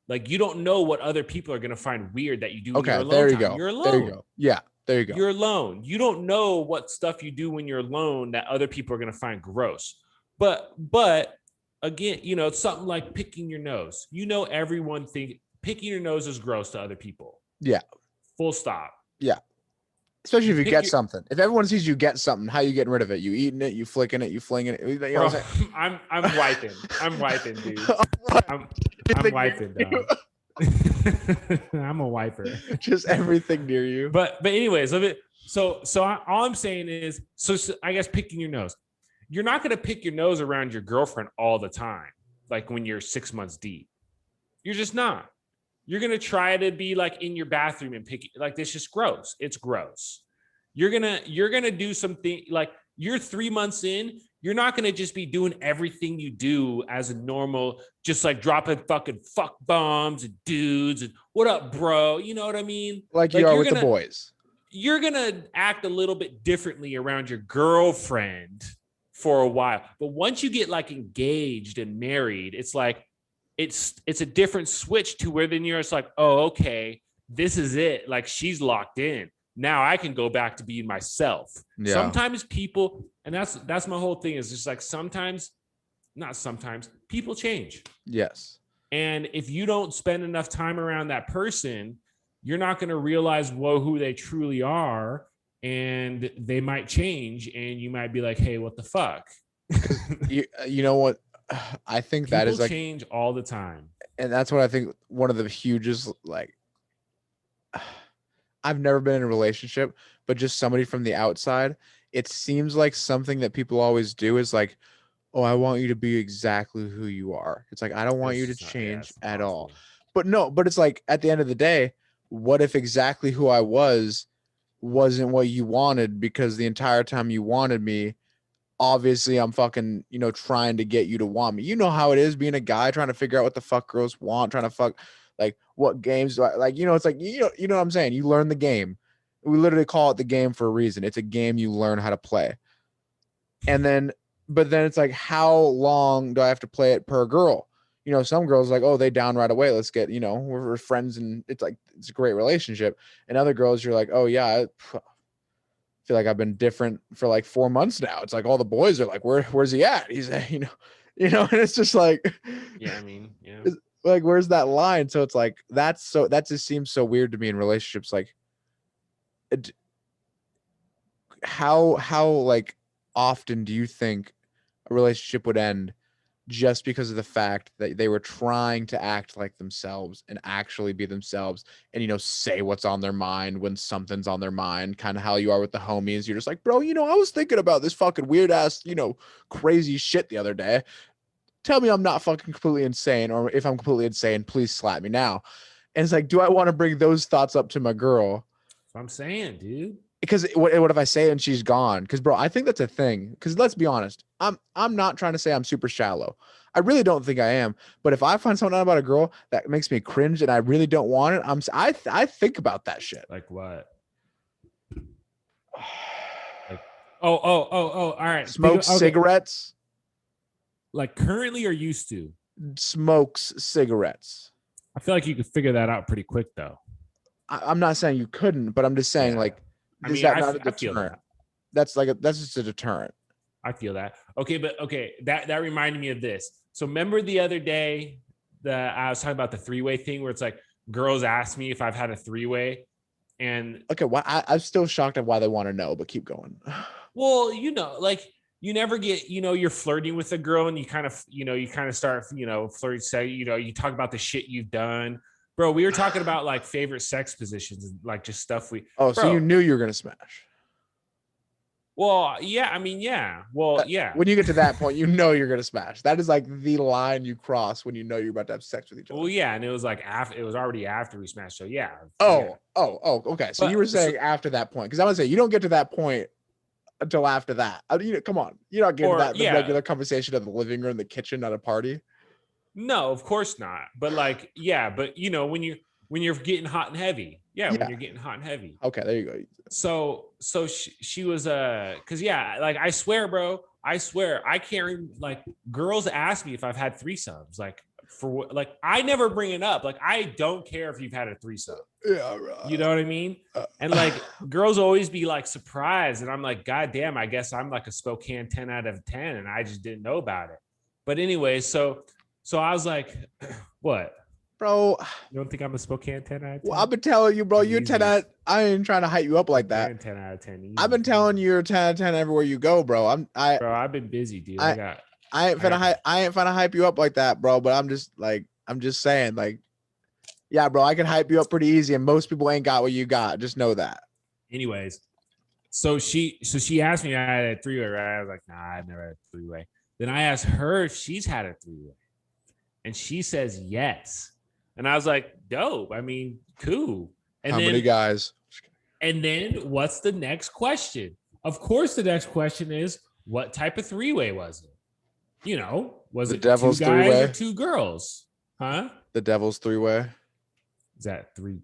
Like, you don't know what other people are gonna find weird that you do when you're Okay. alone There you time. go. You're There you alone. go. Yeah. There you go. You're alone. You don't know what stuff you do when you're alone that other people are gonna find gross. But again, it's something like picking your nose. Everyone think picking your nose is gross to other people. Yeah. Full stop. Yeah. Especially You if you pick get your something. If everyone sees you get something, how you getting rid of it? You eating it? You flicking it? You flinging it? You know bro. what I'm I'm wiping. I'm wiping, dude. saying? I'm Everything wiping, near dog. I'm a wiper. you. Just everything near you. But anyways, all I'm saying is, so I guess picking your nose. You're not gonna pick your nose around your girlfriend all the time, like when you're 6 months deep. You're just not. You're gonna try to be like in your bathroom and pick it. Like, this just gross. It's gross. You're gonna do something like, you're 3 months in. You're not gonna just be doing everything you do as a normal, just like dropping fucking fuck bombs and dudes and what up, bro. You know what I mean? Like you Like, are you're with the gonna boys. you're gonna act a little bit differently around your girlfriend for a while. But once you get like engaged and married, it's like it's a different switch to where then you're just like, oh, okay, this is it. Like, she's locked in. Now I can go back to being myself. Yeah. Sometimes people, and that's my whole thing, is just like, not sometimes, people change. Yes. And if you don't spend enough time around that person, you're not going to realize who they truly are, and they might change, and you might be like, hey, what the fuck? You know what? I think that People is like, change all the time. and that's what I think one of the hugest, like, I've never been in a relationship, but just somebody from the outside, it seems like something that people always do is like, oh, I want you to be exactly who you are. It's like, I don't want It's you to just not, yeah, change it's at all. impossible. But no, but it's like at the end of the day, what if exactly who I wasn't what you wanted? Because the entire time you wanted me, obviously I'm fucking, trying to get you to want me. You know how it is being a guy trying to figure out what the fuck girls want, trying to fuck, like, what games do I like, it's like, you know what I'm saying? You learn the game. We literally call it the game for a reason. It's a game you learn how to play. And then, but then it's like, how long do I have to play it per girl? Some girls like, oh, they down right away. Let's get, we're friends, and it's like, it's a great relationship. And other girls, you're like, oh yeah, I feel like I've been different for like 4 months now. It's like all the boys are like, where's he at? He's, and it's just like, Yeah, I mean, yeah. like, where's that line? So it's like, that just seems so weird to me in relationships. Like, how like often do you think a relationship would end just because of the fact that they were trying to act like themselves and actually be themselves, and say what's on their mind when something's on their mind, kind of how you are with the homies. You're just like, bro, I was thinking about this fucking weird ass, crazy shit the other day. Tell me I'm not fucking completely insane, or if I'm completely insane, please slap me now. And it's like, do I want to bring those thoughts up to my girl? That's what I'm saying, dude. Because what if I say it and she's gone? Because, bro, I think that's a thing. Because let's be honest, I'm not trying to say I'm super shallow. I really don't think I am. But if I find something out about a girl that makes me cringe and I really don't want it, I think about that shit. Like what? Like, oh. All right. Smokes Okay. cigarettes. Like currently or used to? Smokes cigarettes. I feel like you could figure that out pretty quick, though. I'm not saying you couldn't, but I'm just saying, Yeah. like, I is mean, that not a I feel deterrent? that. That's just a deterrent. I feel that. Okay, but okay, that reminded me of this. So remember the other day that I was talking about the three-way thing where it's like girls ask me if I've had a three-way, and Okay, well, I'm still shocked at why they want to know, but keep going. well, like you never get, you're flirting with a girl and you kind of start, flirting, say, you talk about the shit you've done. Bro, we were talking about like favorite sex positions and like just stuff Oh, so you bro. knew you were gonna smash. Well, yeah, I mean, yeah. Well, yeah. When you get to that point, you know you're gonna smash. That is like the line you cross when you know you're about to have sex with each other. Well, yeah, and it was like after, it was already after we smashed. So yeah. Oh, okay. So you were But saying after that point, because I would say you don't get to that point until after that. Come on, you're not getting or that the yeah, regular conversation of the living room, the kitchen, at a party. no, of course not. But like, yeah, but when you're getting hot and heavy, yeah, when Yeah. you're getting hot and heavy. Okay, there you go. So she was because yeah, like I swear, bro, I swear I can't like girls ask me if I've had threesomes, like for like I never bring it up, like I don't care if you've had a threesome. Yeah, right. You know what I mean? And like girls always be like surprised, and I'm like, God damn, I guess I'm like a Spokane 10 out of 10, and I just didn't know about it. But anyway, so I was like, what? Bro, You don't think I'm a Spokane 10 out of 10? well, I've been telling you, bro, you're Easy. 10 out. I ain't trying to hype you up like that. 10 out of 10. Easy. I've been telling you you're 10 out of 10 everywhere you go, bro. Bro, I've been busy, dude. I ain't finna hype you up like that, bro. But I'm just saying, like, yeah, bro, I can hype you up pretty easy, and most people ain't got what you got. Just know that. Anyways, so she asked me if I had a three-way, right? I was like, nah, I've never had a three-way. Then I asked her if she's had a three-way, and she says yes. And I was like, dope. I mean, cool. And How then, many guys? And then what's the next question? Of course, the next question is, what type of three-way was it? Was The it Devil's two guys three-way? or two girls? Huh? The Devil's three-way. Is that two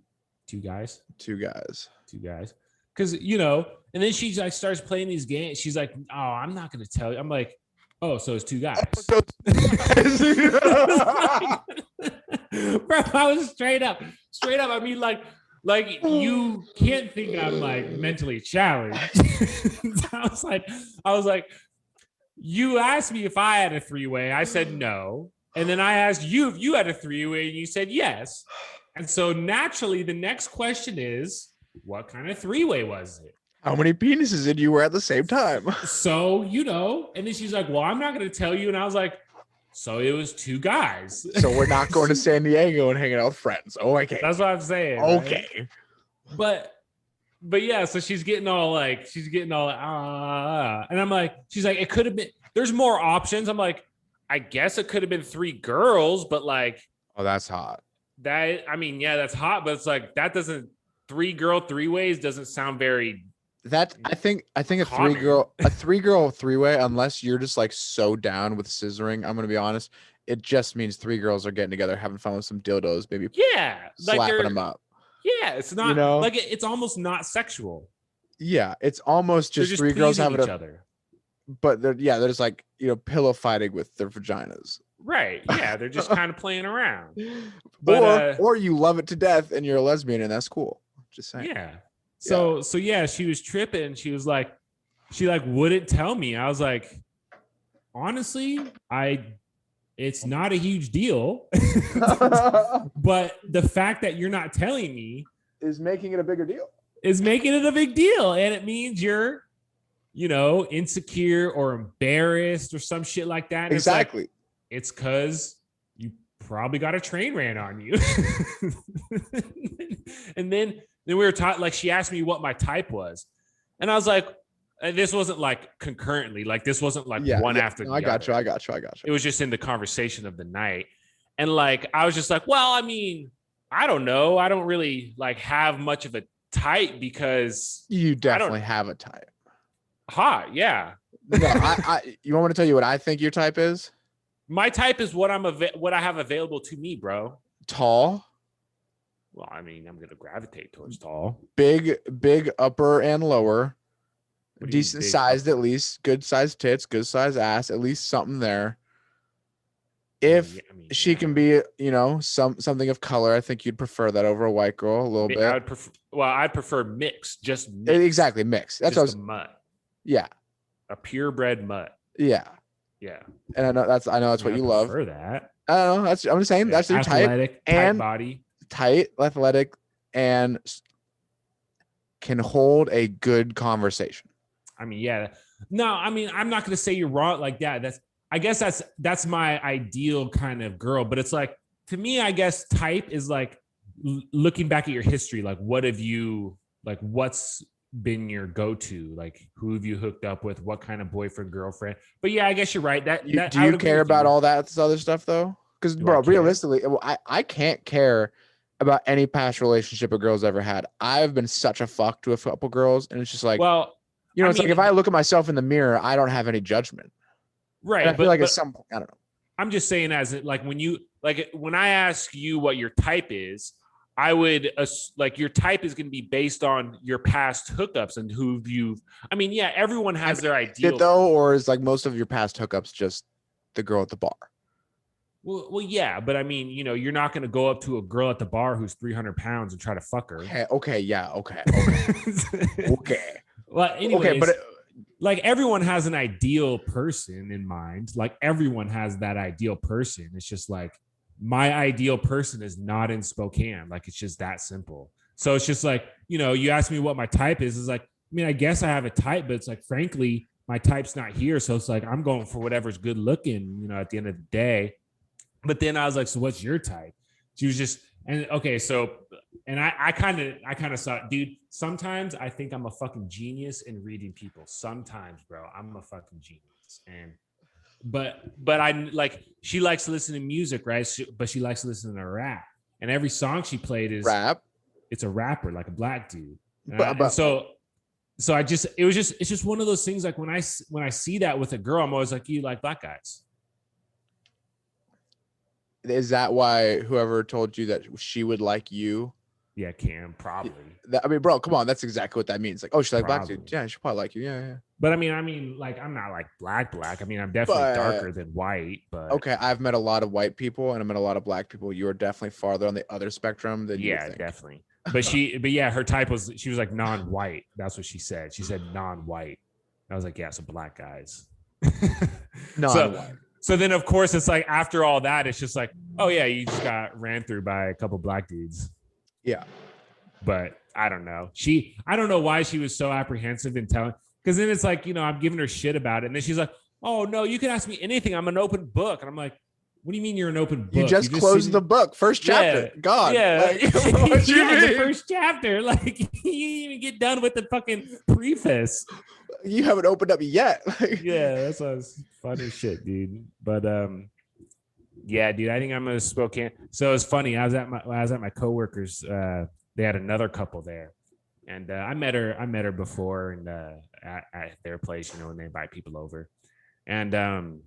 guys? Two guys. Two guys. Because, and then she like starts playing these games. She's like, oh, I'm not going to tell you. I'm like, oh, so it's two guys. Bro, I was straight up. I mean, like you can't think I'm like mentally challenged. I was like, you asked me if I had a three-way. I said no. And then I asked you if you had a three-way, and you said yes. And so naturally, the next question is, what kind of three-way was it? How many penises did you wear at the same time? So, and then she's like, well, I'm not going to tell you. And I was like, so it was two guys. So we're not going to San Diego and hanging out with friends. Oh, okay. That's what I'm saying. Okay. Right? But yeah, so she's getting all and I'm like, she's like, it could have been, there's more options. I'm like, I guess it could have been three girls, but like, oh, that's hot. That, I mean, yeah, that's hot, but it's like, that doesn't, three ways doesn't sound very. That I think a common. three girl three-way, unless you're just like so down with scissoring, I'm gonna be honest, it just means three girls are getting together, having fun with some dildos, maybe slapping them up. Yeah, it's not like it's almost not sexual. Yeah, it's almost just three girls having each other. But they're just like, pillow fighting with their vaginas. Right. Yeah, they're just kind of playing around. But or you love it to death and you're a lesbian and that's cool. Just saying. Yeah. So yeah, she was tripping. She was like, she wouldn't tell me. I was like, honestly, it's not a huge deal. But the fact that you're not telling me is making it a bigger deal. And it means you're, insecure or embarrassed or some shit like that. And exactly. It's because you probably got a train ran on you. And then we were taught, like, she asked me what my type was. And I was like, and this wasn't like concurrently, like this wasn't like one after the I got other. you. It was just in the conversation of the night. And like, I was just like, well, I mean, I don't know. I don't really like have much of a type because you definitely have a type. Hot, yeah. No, you want me to tell you what I think your type is? My type is what I have available to me, bro. Tall. Well, I mean, I'm gonna gravitate towards tall. Big upper and lower. Decent sized, at least. Good sized tits, good sized ass, at least something there. If she can be, something of color, I think you'd prefer that over a white girl a little bit. I'd prefer mixed, just mixed. Exactly, mixed. That's just a mutt. Yeah. A purebred mutt. Yeah. Yeah. And I know that's what you love. For that. I don't know. I'm just saying that's your type. And body. Tight, athletic, and can hold a good conversation. I mean, yeah. No, I mean, I'm not going to say you're wrong like that. I guess that's my ideal kind of girl. But it's like, to me, I guess type is like looking back at your history. Like, what's been your go-to? Like, who have you hooked up with? What kind of boyfriend, girlfriend? But yeah, I guess you're right. Do you care about all that other stuff though? Because, bro, realistically, I can't care about any past relationship a girl's ever had. I've been such a fuck to a couple girls, and it's just like, well, it's like if I look at myself in the mirror, I don't have any judgment. Right. And I feel like at some point, I don't know. I'm just saying, as it, like, when I ask you what your type is, I would like your type is going to be based on your past hookups and who you've. I mean, yeah, everyone has their ideal. Though, or is like most of your past hookups just the girl at the bar? Well, yeah, but I mean, you're not going to go up to a girl at the bar who's 300 pounds and try to fuck her. Okay. Well, anyways, okay, but like everyone has an ideal person in mind. Like everyone has that ideal person. It's just like my ideal person is not in Spokane. Like it's just that simple. So it's just like, you ask me what my type is. It's like, I mean, I guess I have a type, but it's like, frankly, my type's not here. So it's like, I'm going for whatever's good looking, at the end of the day. But then I was like, so what's your type? She was just, and okay, so, and I kind of saw it, dude. Sometimes I think I'm a fucking genius in reading people. Sometimes, bro, I'm a fucking genius. And, but I like, she likes to listen to music, right? But she likes to listen to rap. And every song she played is rap. It's a rapper, like a black dude. So it's just one of those things. Like when I see that with a girl, I'm always like, you like black guys. Is that why whoever told you that she would like you? Yeah, Cam, probably. I mean, bro, come on. That's exactly what that means. Like, oh, she like black dude. Yeah, she probably like you. Yeah. But I mean, like, I'm not like black. I mean, I'm definitely darker than white. But okay, I've met a lot of white people and I've met a lot of black people. You are definitely farther on the other spectrum than you think. Definitely. But her type was, she was like non-white. That's what she said. She said non-white. I was like, yeah, so black guys. Non-white. So then, of course, it's like after all that, it's just like, oh yeah, you just got ran through by a couple black dudes. Yeah. But I don't know. I don't know why she was so apprehensive in telling. Because then it's like, I'm giving her shit about it, and then she's like, "Oh no, you can ask me anything. I'm an open book." And I'm like, "What do you mean you're an open You book? just closed the book, first chapter. Yeah, God, yeah, like, what you yeah. The mean? first chapter, like you didn't even get done with the fucking preface. You haven't opened up yet. Yeah, that's was funny shit, dude. But yeah, dude, I think I'm gonna Spokane. So it's funny. I was at my coworkers. They had another couple there, and I met her before, and at their place, when they invite people over, and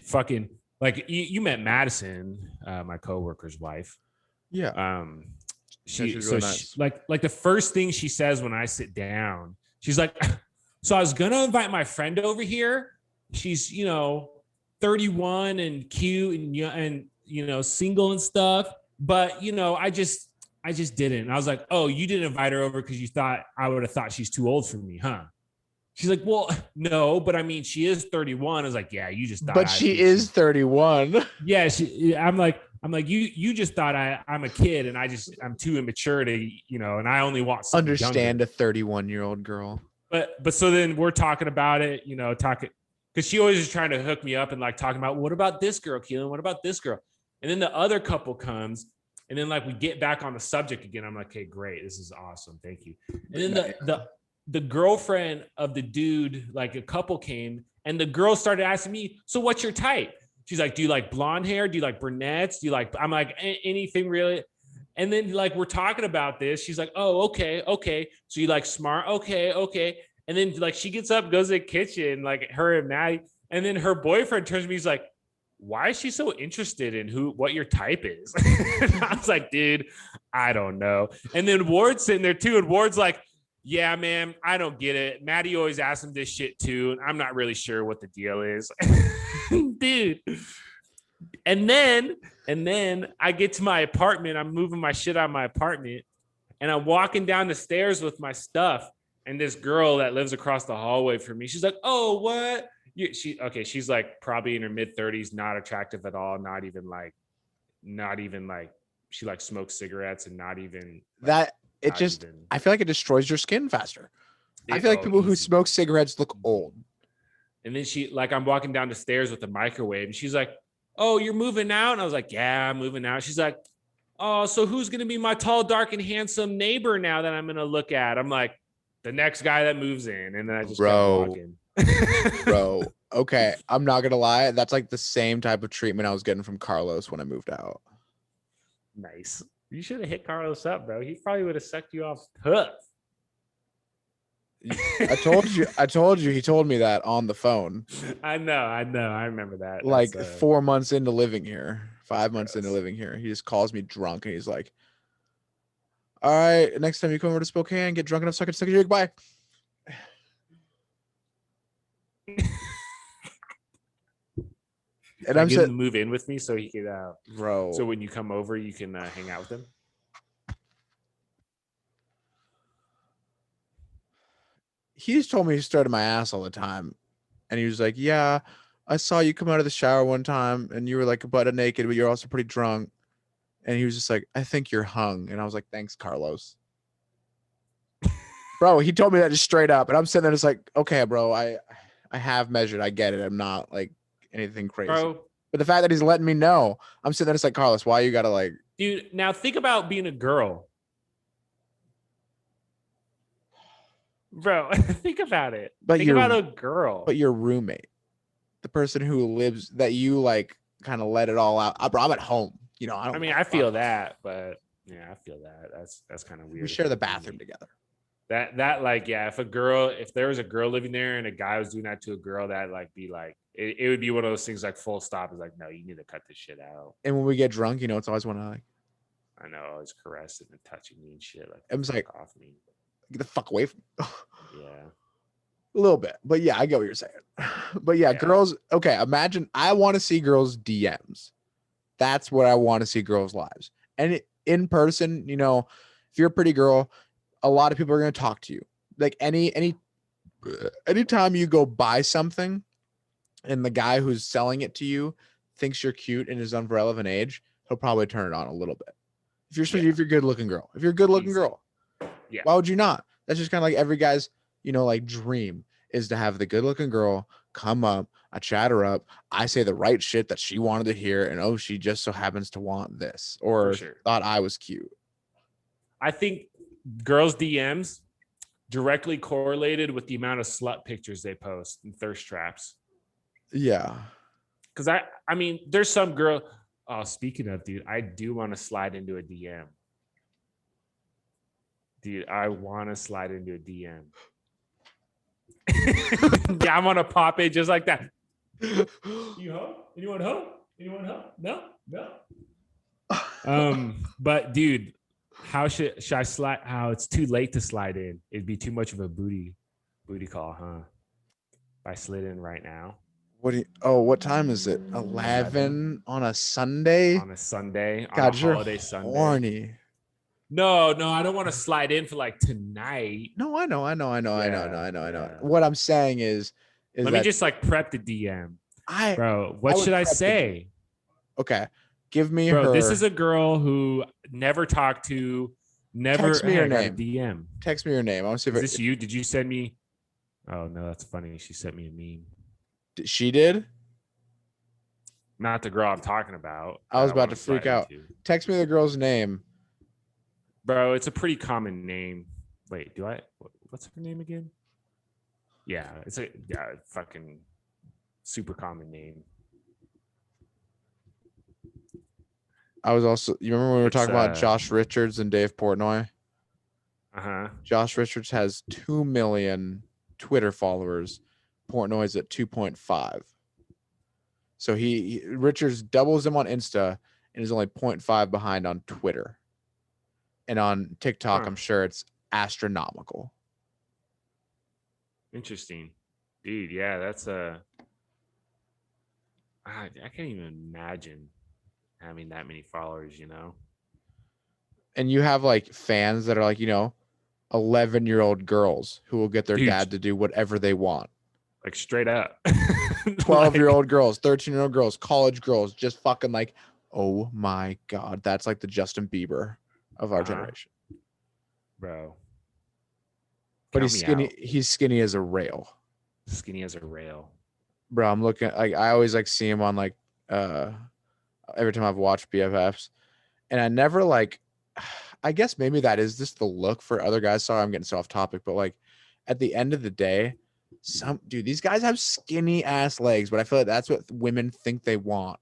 fucking like you met Madison, my coworker's wife. Yeah. She's really nice. like the first thing she says when I sit down, she's like, "So I was gonna invite my friend over here. She's 31 and cute and single and stuff, but I just didn't." And I was like, "Oh, you didn't invite her over because you thought I would have thought she's too old for me, huh?" She's like, "Well, no, but I mean, she is 31." I was like, "Yeah, you just thought." But she is 31. Yeah, I'm like, you just thought I'm a kid and I'm too immature to, and I only want something Understand younger. a 31-year-old girl. But so then we're talking about it, talking because she always is trying to hook me up and like talking about what about this girl, Keelan? What about this girl? And then the other couple comes, and then like we get back on the subject again. I'm like, okay, great, this is awesome, thank you. And then the girlfriend of the dude, like a couple came, and the girl started asking me, "So what's your type?" She's like, "Do you like blonde hair? Do you like brunettes? Do you like?" I'm like, anything really. And then like we're talking about this. She's like, "Oh, okay. So you like smart? Okay. And then like she gets up, goes to the kitchen, like her and Maddie, and then her boyfriend turns to me, he's like, "Why is she so interested in what your type is?" I was like, "Dude, I don't know." And then Ward's sitting there too, and Ward's like, "Yeah, man, I don't get it. Maddie always asks him this shit too, and I'm not really sure what the deal is." Dude. And then I get to my apartment. I'm moving my shit out of my apartment, and I'm walking down the stairs with my stuff. And this girl that lives across the hallway from me, she's like, "Oh, what?" She's like probably in her mid-30s, not attractive at all, not even like she like smokes cigarettes and not even that it just even, I feel like it destroys your skin faster. I feel like people who smoke cigarettes look old. And then I'm walking down the stairs with the microwave, and she's like, "Oh, you're moving out?" And I was like, "Yeah, I'm moving out." She's like, "Oh, so who's gonna be my tall, dark, and handsome neighbor now that I'm gonna look at?" I'm like, "The next guy that moves in." And then I just kept walking. Bro, okay, I'm not gonna lie, that's like the same type of treatment I was getting from Carlos when I moved out. Nice. You should have hit Carlos up, bro. He probably would have sucked you off tough. I told you he told me that on the phone. I know. I remember that. Like 4 months into living here, 5 months into living here, he just calls me drunk and he's like, "All right, next time you come over to Spokane, get drunk enough so I can suck your dick. Bye." And I'm getting to move in with me so he could, bro. So when you come over, you can hang out with him. He just told me he stared at my ass all the time, and he was like, "Yeah, I saw you come out of the shower one time, and you were like butt naked, but you're also pretty drunk." And he was just like, "I think you're hung," and I was like, "Thanks, Carlos." Bro, he told me that just straight up, and I'm sitting there just like, "Okay, bro, I have measured. I get it. I'm not like anything crazy." Bro, but the fact that he's letting me know, I'm sitting there just like, "Carlos, why you gotta like?" Dude, now think about being a girl. Bro, think about it. Think about a girl. But your roommate, the person who lives that you like kind of let it all out. Bro, I'm at home. I don't. I feel that, but yeah, I feel that. That's kind of weird. We share the bathroom together. That like, yeah, if there was a girl living there and a guy was doing that to a girl, that like be like it would be one of those things like full stop. Is like, no, you need to cut this shit out. And when we get drunk, it's always one of like, I know, always caressing and touching me and shit. Like, I'm just like, off me. Get the fuck away from me. Yeah. A little bit. But yeah, I get what you're saying. But yeah, girls, okay, imagine I want to see girls' DMs. That's what I want to see girls' lives. And in person, if you're a pretty girl, a lot of people are going to talk to you. Like anytime you go buy something, and the guy who's selling it to you thinks you're cute and is of relevant age, he'll probably turn it on a little bit. Especially if you're a good looking girl. If you're a good looking Easy. girl, Yeah. why would you not? That's just kind of like every guy's, like dream is to have the good looking girl come up, I chat her up, I say the right shit that she wanted to hear, and oh, she just so happens to want this For or sure. thought I was cute. I think girls' DMs directly correlated with the amount of slut pictures they post and thirst traps. Yeah. Because I mean, there's some girl. Oh, speaking of, dude, I do want to slide into a DM. Dude, I want to slide into a DM. Yeah, I'm gonna pop it just like that. You home? Anyone home? Anyone home? No. But dude, how should I slide? How it's too late to slide in? It'd be too much of a booty call, huh? If I slid in right now. What time is it? 11 on a Sunday? On a Sunday, on God, a you're holiday Sunday. horny. No, I don't want to slide in for like tonight. No, I know. Yeah. What I'm saying is Let me just like prep the DM. Bro, what should I say? Okay. Give me Bro, her. this is a girl who never talked to, never Text me her got a name. DM. Text me your name. I want to see if Is this you? Did you send me? Oh no, that's funny. She sent me a meme. She did? Not the girl I'm talking about. I was about to freak out. Text me the girl's name. Bro, it's a pretty common name. Wait, what's her name again? Yeah, it's a fucking super common name. I was also, you remember when we were talking about Josh Richards and Dave Portnoy? Uh-huh. Josh Richards has 2 million Twitter followers. Portnoy's at 2.5. So Richards doubles him on Insta and is only 0.5 behind on Twitter. And on TikTok, I'm sure it's astronomical. Interesting. Dude, yeah, that's I can't even imagine having that many followers, And you have like fans that are like, 11-year-old girls who will get their dad to do whatever they want. Like straight up. 12-year-old girls, 13-year-old girls, college girls, just fucking like, oh my God. That's like the Justin Bieber of our generation. Bro. But he's skinny. He's skinny as a rail. Skinny as a rail. Bro, I'm looking, like, I always like see him on like every time I've watched BFFs. And I never like, I guess maybe that is just the look for other guys. Sorry, I'm getting so off topic, but like at the end of the day, these guys have skinny ass legs, but I feel like that's what women think they want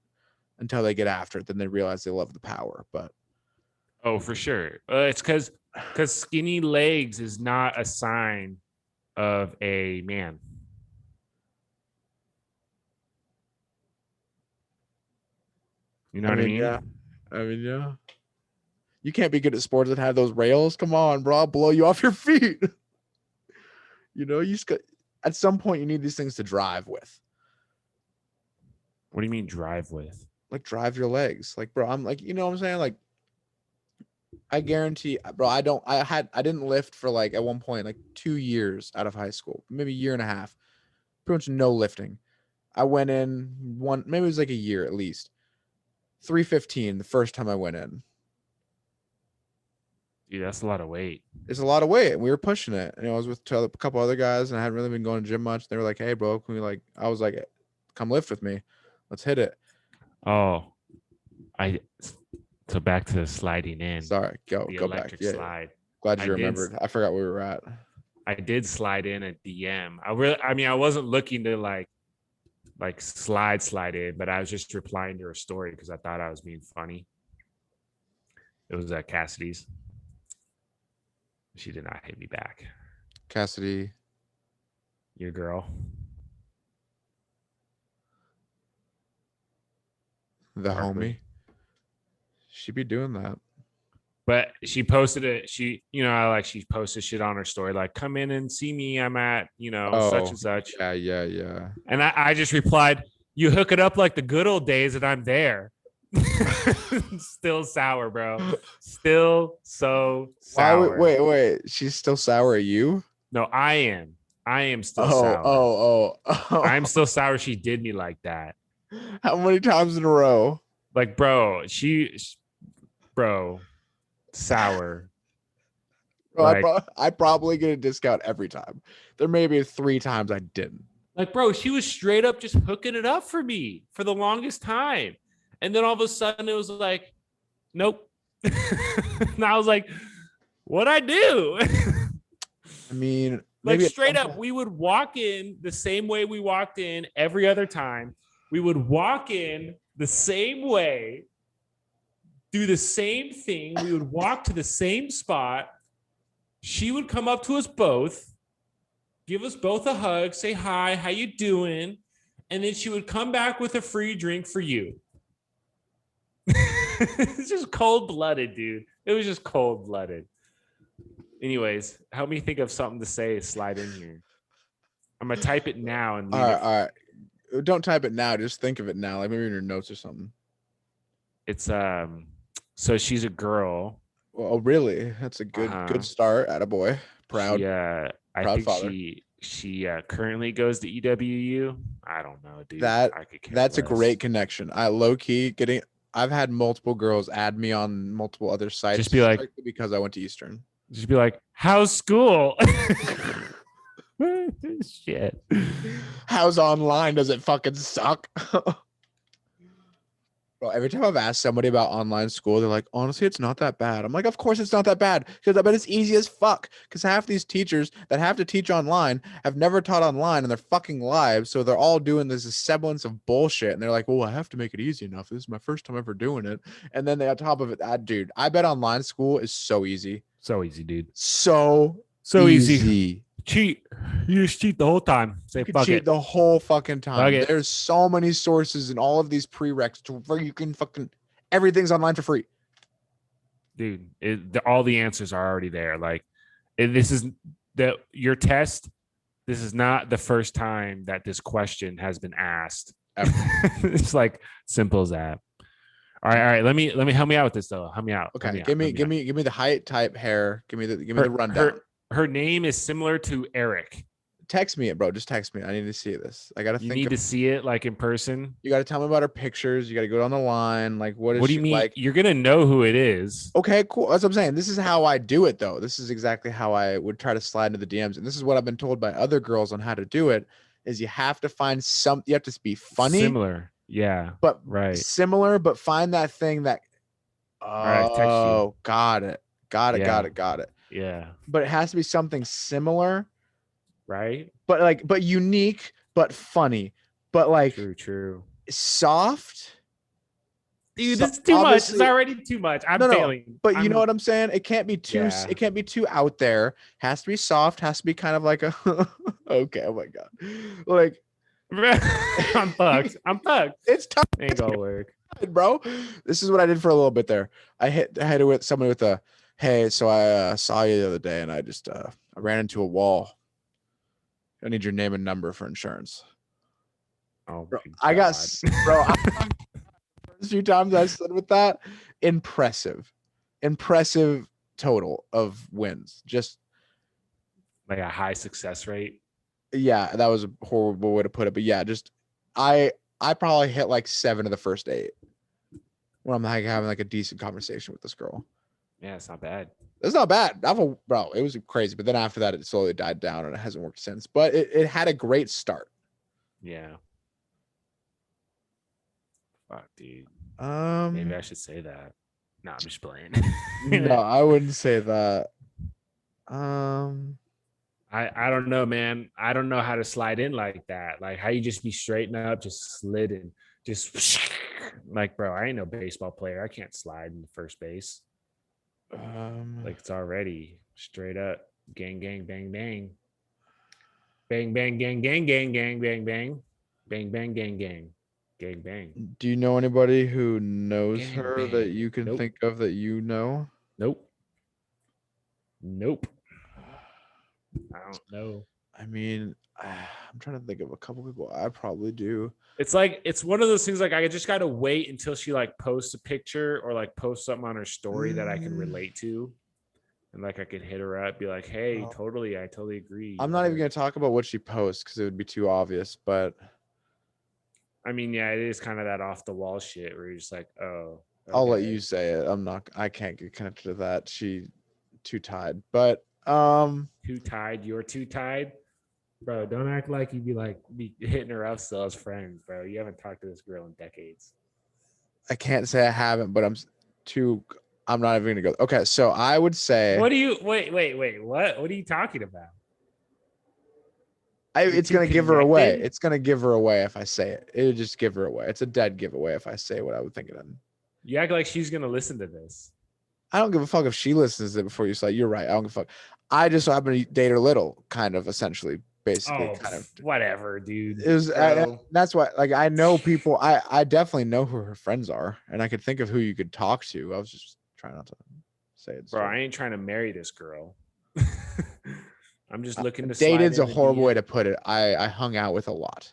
until they get after it. Then they realize they love the power. But oh, for sure. It's because skinny legs is not a sign of a man. You know what I mean? Yeah. Yeah. You can't be good at sports that have those rails. Come on, bro. I'll blow you off your feet. You just got, at some point you need these things to drive with. What do you mean drive with? Like drive your legs. Like, bro, I'm like, what I'm saying? Like, I guarantee, bro, I didn't lift for like at one point, like 2 years out of high school, maybe a year and a half, pretty much no lifting. I went in maybe it was like a year at least. 315 the first time I went in. Dude, that's a lot of weight. It's a lot of weight. We were pushing it. And I was with a couple other guys and I hadn't really been going to gym much. They were like, hey, bro, can we I was like, come lift with me. Let's hit it. Oh, so back to the sliding in. Sorry, go back. Yeah, slide. Glad you remembered. I forgot where we were at. I did slide in a DM. I wasn't looking to like slide in, but I was just replying to her story because I thought I was being funny. It was at Cassidy's. She did not hit me back. Cassidy, your girl, the homie. She be doing that. But she posted it. She posted shit on her story like, come in and see me. I'm at, such and such. Yeah. And I just replied, you hook it up like the good old days and I'm there. Still sour, bro. Still so sour. Wait. She's still sour at you? No, I am. I am still Oh, sour. oh, I'm oh. still sour she did me like that. How many times in a row? Like, bro, sour. Bro, Like, I probably get a discount every time. There may be 3 times I didn't. bro, she was straight up just hooking it up for me for the longest time. And then all of a sudden it was like, nope. And I was like, what I do? I mean, Like maybe at straight some up, point. we would walk in the same way we walked in every other time. We would walk in the same way, do the same thing. We would walk to the same spot. She would come up to us both, give us both a hug, say hi, how you doing? And then she would come back with a free drink for you. It's just cold blooded, dude. It was just cold blooded. Anyways, help me think of something to say. Slide in here. I'm gonna type it now and All leave right, it. all right. Don't type it now. Just think of it now, like maybe in your notes or something. It's so she's a girl. Well, oh, really? That's a good Uh-huh. start. Attaboy. She Proud, I proud think father. she currently goes to EWU. I don't know, dude. That I could care that's a less. great connection. I low key getting. I've had multiple girls add me on multiple other sites Just be like, strictly because I went to Eastern. how's school? Shit. How's online? Does it fucking suck? Bro, every time I've asked somebody about online school, they're like, honestly, it's not that bad. I'm like, of course it's not that bad. Because I bet it's easy as fuck. Because half these teachers that have to teach online have never taught online in their fucking lives. So they're all doing this semblance of bullshit. And they're like, well, I have to make it easy enough. This is my first time ever doing it. And then they on top of it, dude, I bet online school is so easy. So easy, dude. So So easy. easy. Cheat. You just cheat the whole time. Say You can fuck cheat it. the whole fucking Fuck time. it. There's so many sources and all of these prereqs to where you can fucking everything's online for free. Dude, all the answers are already there. Like, this is your test. This is not the first time that this question has been asked. It's like simple as that. All right. Let me help me out with this though. Help me out. Help Okay, me out. give me the height, type, hair. Give me the rundown. Her name is similar to Eric. Text me it, bro. Just text me. I need to see this. I gotta You think need of. to see it like in person. You gotta tell me about her pictures. You gotta go down the line. Like, what is What do you she mean? like? You're gonna know who it is. Okay, cool. That's what I'm saying. This is how I do it, though. This is exactly how I would try to slide into the DMs, and this is what I've been told by other girls on how to do it. Is you have to find some. You have to be funny, Similar. Yeah. but Right. similar, but find that thing that. All right. Text you. Oh, got it. Got it. Got Yeah. it. Got it. Yeah. But it has to be something similar, Right. but unique, but funny, but like True. soft. Dude, So this is too much. It's obviously, already too much. I'm no. failing. But you know I'm what I'm saying? It can't be too. Yeah. It can't be too out there. Has to be soft. Has to be kind of like a. Okay. Oh my god. Like I'm fucked. I'm fucked. it's tough, Ain't gonna work. bro. This is what I did for a little bit there. I hit it with somebody with a. Hey, so I saw you the other day, and I just I ran into a wall. I need your name and number for insurance. Oh Bro, my I got God. bro. A few times I said with that, impressive total of wins. Just Like a high success rate. yeah, that was a horrible way to put it, but yeah, just I probably hit like 7 of the first 8 when I'm like having like a decent conversation with this girl. Yeah, it's not bad. It's not bad. Bro, it was crazy, but then after that, it slowly died down and it hasn't worked since. But it had a great start. Yeah. Fuck, dude. Um, Maybe I should say that. No, I'm just playing. no, I wouldn't say that. Um, I don't know, man. I don't know how to slide in like that. Like how you just be straighten up, just slid and just like, bro, I ain't no baseball player. I can't slide in the first base. Like it's already straight up. Gang, bang, bang. Bang, bang, gang, bang, bang. Bang, bang, gang. Gang, bang. do you know anybody who knows Gang, her that bang. you can Nope. think of that you know? Nope. I don't know. I mean, I'm trying to think of a couple people I probably do. It's like it's one of those things like I just gotta wait until she like posts a picture or like posts something on her story that I can relate to. and like I could hit her up, be like, "Hey, totally, I totally agree." I'm not even gonna talk about what she posts because it would be too obvious. But I mean, yeah, it is kind of that off the wall shit where you're just like, "Oh, I'll let okay, you say it. I'm not. I can't get connected to that. She too tied. But too tied, you're too tied." Bro, don't act like you be hitting her up still as friends, bro. You haven't talked to this girl in decades. I can't say I haven't. But too. I'm not even gonna go. Okay, so I would say What do you wait? What are you talking about? You're it's too gonna give her away. connected, It's gonna give her away if I say it. It'll just give her away. It's a dead giveaway if I say what I would think of it. you act like she's gonna listen to this. I don't give a fuck if she listens to it before you say you're right. I don't give a fuck. I just so happen to date her little, kind of essentially, basically, Oh, kind of. whatever, dude. It was Bro, that's why like I know people. I definitely know who her friends are, and I could think of who you could talk to. I was just trying not to say it bro, straight. I ain't trying to marry this girl. I'm just looking to slide Dated's a in the horrible way to DM. put it. I hung out with a lot.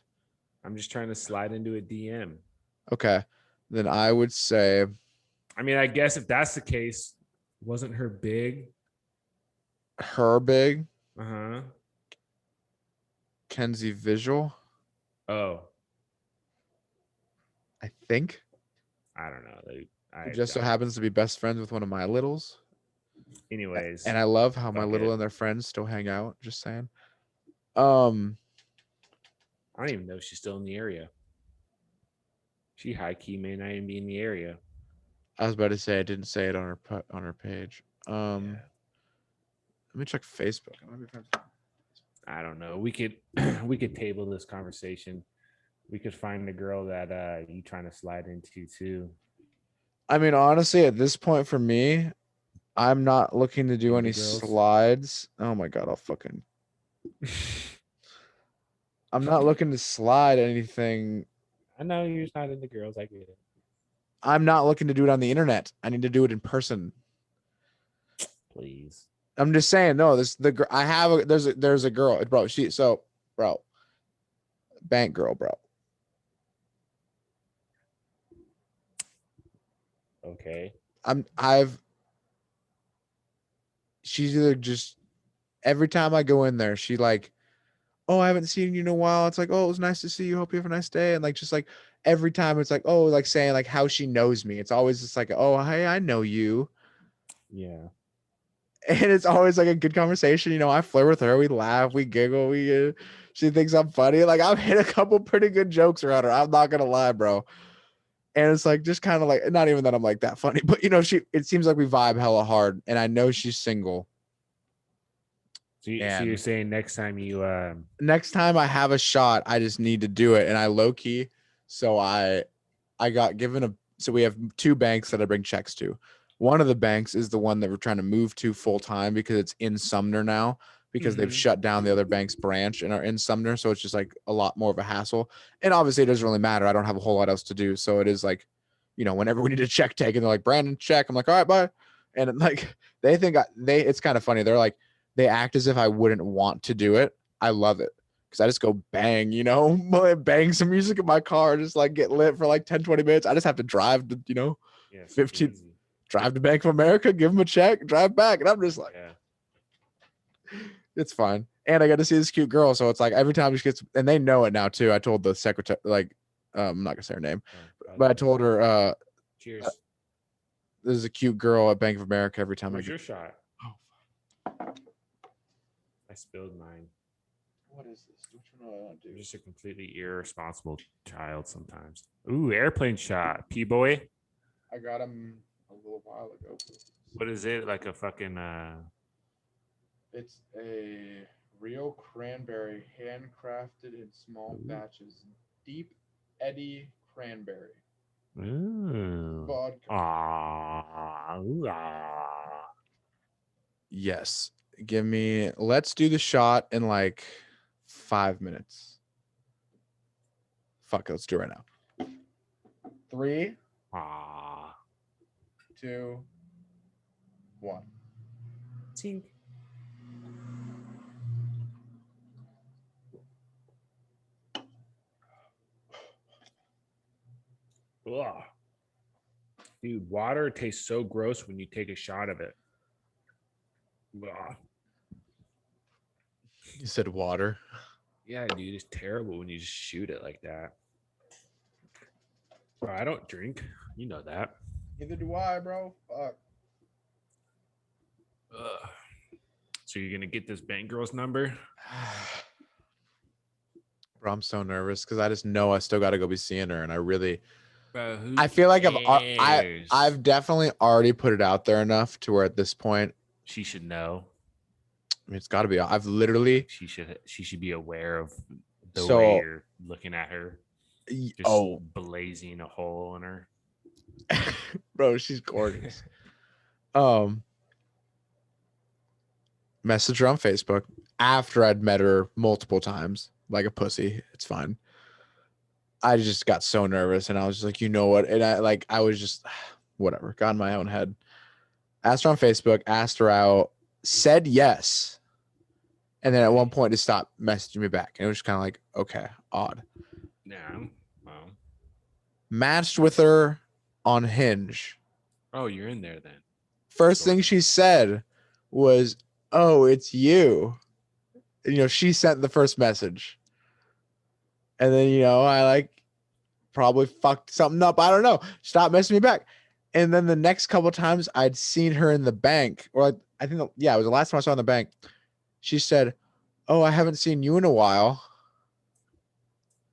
I'm just trying to slide into a DM. Okay, then I would say I mean, I guess if that's the case, wasn't her big? her big Uh huh. Kenzie Visual. Oh, I think I don't know. who just so happens to be best friends with one of my littles. Anyways, And I love how my fuck little it. and their friends still hang out. Just saying. I don't even know if she's still in the area. She high key may not even be in the area. I was about to say I didn't say it on her page. Yeah. Let me check Facebook. I don't know. We could we could table this conversation. We could find the girl that you trying to slide into too. I mean, honestly, at this point for me, I'm not looking to do Into any girls. slides. Oh my god, I'm not looking to slide anything. I know you're just not into girls. I get it. I'm not looking to do it on the internet. I need to do it in person. Please. I'm just saying, no, I have there's a girl, bro. Bro, bank girl, bro. Okay. I've she's either just every time I go in there, she like, oh, I haven't seen you in a while. It's like, oh, it was nice to see you. Hope you have a nice day. And like, just like every time it's like, oh, like saying like how she knows me. It's always just like, oh, hey, I know you. Yeah. And it's always like a good conversation. You know, I flirt with her. We laugh, we giggle. She thinks I'm funny. Like I've hit a couple pretty good jokes around her. I'm not going to lie, bro. And it's like, just kind of like, not even that I'm like that funny, but you know, it seems like we vibe hella hard and I know she's single. So you're And saying next time you next time I have a shot, I just need to do it. And I low key, so I got given so we have two banks that I bring checks to. One of the banks is the one that we're trying to move to full time because it's in Sumner now because they've shut down the other bank's branch and are in Sumner. So it's just like a lot more of a hassle. And obviously it doesn't really matter. I don't have a whole lot else to do. So it is like, you know, whenever we need a check taken, they're like, Brandon, check. I'm like, all right, bye. And like they think it's kind of funny. They're like, they act as if I wouldn't want to do it. I love it because I just go bang, you know, bang some music in my car, just like get lit for like 10, 20 minutes. I just have to drive to, you know, yeah, super 15, easy. drive to Bank of America, give them a check, drive back. And I'm just like, Yeah. it's fine. And I got to see this cute girl. So it's like every time she gets, and they know it now too. I told the secretary, like, I'm not gonna say her name, but I told her, Cheers. there's a cute girl at Bank of America every time I Where's get. your shot? I spilled mine. What is this? Which one do I want to I'm do? just a completely irresponsible child sometimes. Ooh, airplane shot. P boy. I got him a little while ago. What is it? Like a fucking It's a real cranberry, handcrafted in small batches. Deep Eddy cranberry. ooh. Vodka. Ooh, ah. Yes. Let's do the shot in like 5 minutes. Fuck it, let's do it right now. 3, Ah. 2, 1. Tink. Ugh. Dude, water tastes so gross when you take a shot of it. Ugh. You said water. Yeah, dude, it's terrible when you just shoot it like that. Bro, I don't drink. You know that. Neither do I, bro. Fuck. Ugh. So you're gonna get this bank girl's number? Bro, I'm so nervous because I just know I still got to go be seeing her, and I really, Bro, who I feel like cares? I've definitely already put it out there enough to where at this point, She should know. I mean, it's got to be. I've literally She should be aware of the way so you're looking at her, just oh, blazing a hole in her. bro, she's gorgeous. Um, message her on Facebook after I'd met her multiple times, like a pussy. It's fine. I just got so nervous, and I was just like, you know what? And I was just whatever, got in my own head. Asked her on Facebook, asked her out, said yes. And then at one point just stopped messaging me back. And it was just kind of like, okay, odd. Yeah. Well. Matched with her on Hinge. Oh, you're in there then. First thing she said was, oh, it's you. And, she sent the first message. And then, I like probably fucked something up. I don't know. Stop messaging me back. And then the next couple of times I'd seen her in the bank, or I think, it was the last time I saw her in the bank. She said, oh, I haven't seen you in a while.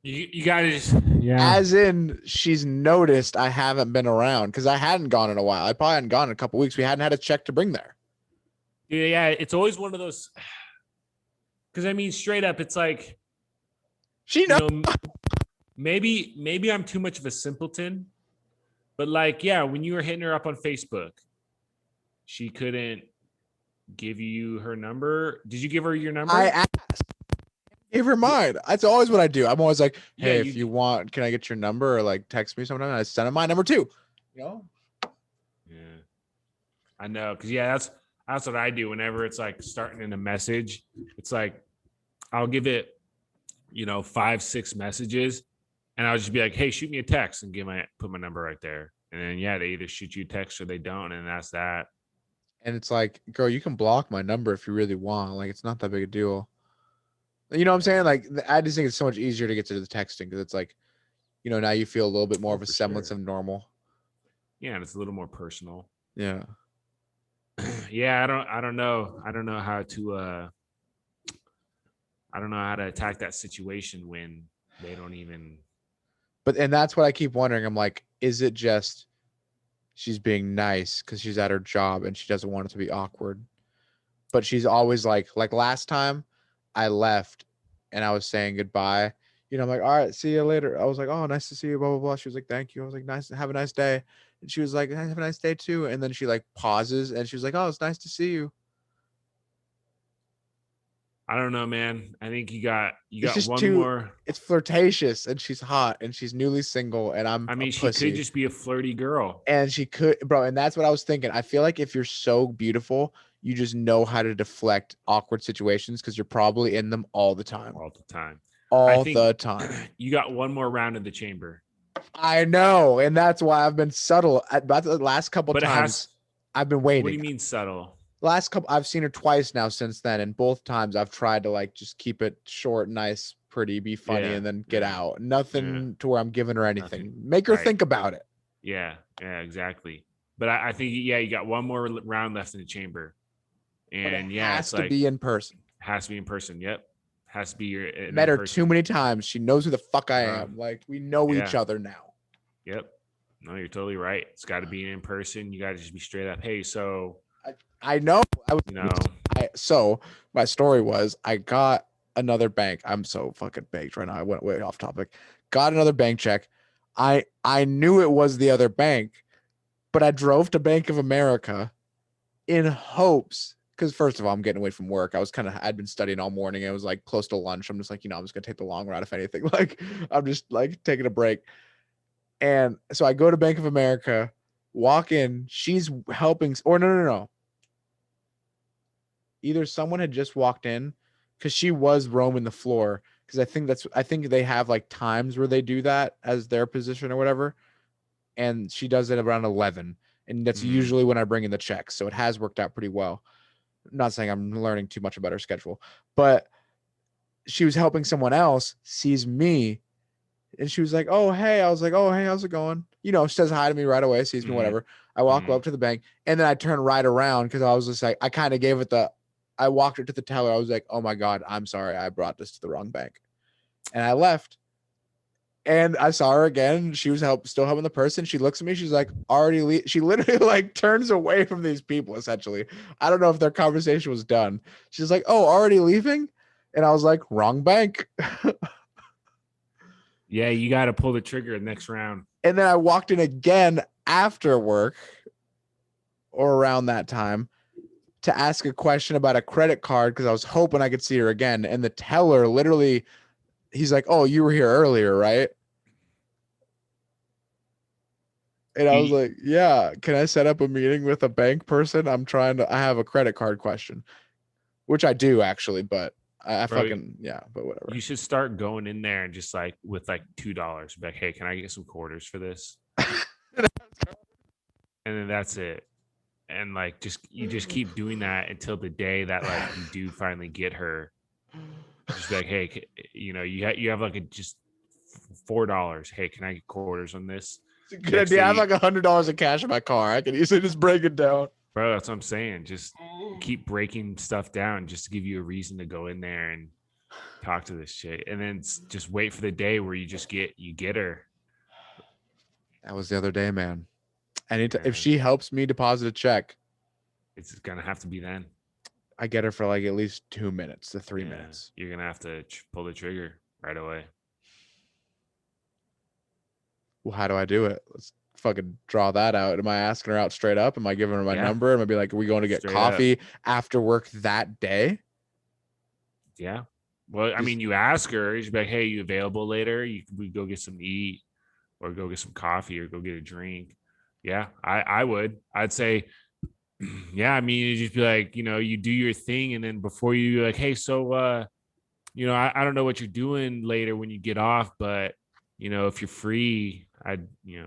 You gotta just As in, she's noticed I haven't been around because I hadn't gone in a while. I probably hadn't gone in a couple weeks. We hadn't had a check to bring there. Yeah, it's always one of those. Because I mean, straight up, it's like She knows. Maybe I'm too much of a simpleton, but like, yeah, when you were hitting her up on Facebook, she couldn't give you her number. Did you give her your number? I asked. Gave her mine. That's always what I do. I'm always like, hey, Yeah, if you want, can I get your number or like text me sometime? And I send her my number too. Yeah, I know. Cause yeah, that's what I do whenever it's like starting in a message. It's like I'll give it, 5-6 messages, and I'll just be like, hey, shoot me a text and put my number right there. And then yeah, they either shoot you a text or they don't, and that's that. And it's like, girl, you can block my number if you really want. Like, it's not that big a deal. You know what I'm saying? Like, I just think it's so much easier to get to the texting because it's like, now you feel a little bit more of a semblance of normal. Yeah, and it's a little more personal. Yeah. Yeah, I don't know how to I don't know how to attack that situation when they don't even. And that's what I keep wondering. I'm like, is it just she's being nice because she's at her job and she doesn't want it to be awkward? But she's always like last time I left and I was saying goodbye. I'm like, all right, see you later. I was like, oh, nice to see you, blah, blah, blah. She was like, thank you. I was like, nice, have a nice day. And she was like, have a nice day too. And then she like pauses and she was like, oh, it's nice to see you. I don't know, man. I think you got one too, more. It's flirtatious and she's hot and she's newly single and I mean, she could just be a flirty girl. And she could, bro. And that's what I was thinking. I feel like if you're so beautiful, you just know how to deflect awkward situations because you're probably in them all the time. All the time. All the time. You got one more round in the chamber. I know. And that's why I've been subtle. About the last couple times, I've been waiting. What do you mean subtle? Last couple, I've seen her twice now since then. And both times I've tried to like just keep it short, nice, pretty, be funny, and then get out. Nothing to where I'm giving her anything. Make her think about it. Yeah, exactly. But I think, you got one more round left in the chamber. And it has to be in person. Has to be in person. Yep. Has to be your. Met her too many times. She knows who the fuck I am. Like, we know each other now. Yep. No, you're totally right. It's got to be in person. You got to just be straight up. Hey, so. I know. So my story was I got another bank. I'm so fucking baked right now. I went way off topic. Got another bank check. I knew it was the other bank, but I drove to Bank of America in hopes. Because first of all, I'm getting away from work. I'd been studying all morning. It was like close to lunch. I'm just like, I'm just gonna take the long route if anything. Like, I'm just like taking a break. And so I go to Bank of America, walk in. She's helping, or no. Either someone had just walked in because she was roaming the floor. Because I think they have like times where they do that as their position or whatever. And she does it around 11. And that's usually when I bring in the checks. So it has worked out pretty well. not saying I'm learning too much about her schedule, but she was helping someone else, sees me, and she was like, "Oh, hey." I was like, "Oh, hey, how's it going?" Says hi to me right away, sees me, Mm-hmm. whatever. I walk Mm-hmm. up to the bank, and then I turn right around because I was just like, I kind of gave it I walked it to the teller. I was like, "Oh my God, I'm sorry. I brought this to the wrong bank." And I left. And I saw her again. She was still helping the person. She looks at me. She's like, already She literally like turns away from these people, essentially. I don't know if their conversation was done. She's like, "Oh, already leaving?" And I was like, "Wrong bank." Yeah, you got to pull the trigger next round. And then I walked in again after work or around that time to ask a question about a credit card because I was hoping I could see her again. And the teller literally, he's like, "Oh, you were here earlier, right?" And I was You, like, "Yeah, can I set up a meeting with a bank person? I have a credit card question," which I do actually, but I bro, fucking, yeah, but whatever. you should start going in there and just like with like $2. Be like, hey, can I get some quarters for this? And then that's it. And like you just keep doing that until the day that like you do finally get her. Just be like, hey, you have like a just $4. Hey, can I get quarters on this? It's a good Next idea. I have day, like $100 in cash in my car. I can easily just break it down. bro, that's what I'm saying. Just keep breaking stuff down just to give you a reason to go in there and talk to this shit, and then just wait for the day where you get her. That was the other day, man. If Yeah, she helps me deposit a check, it's gonna have to be then. I get her for like at least 2 minutes to three Yeah, minutes. you're gonna have to pull the trigger right away. Well, how do I do it? Let's fucking draw that out. Am I asking her out straight up? Am I giving her my Yeah, number? Am I be like, "Are we going to get straight up. coffee after work that day?" Yeah. Well, I Just mean, you ask her, you be like, "Hey, you available later? We go get some to eat, or go get some coffee, or go get a drink." Yeah, I would. I'd say, yeah. I mean, you just be like, you do your thing, and then before you like, hey, so I don't know what you're doing later when you get off, but if you're free,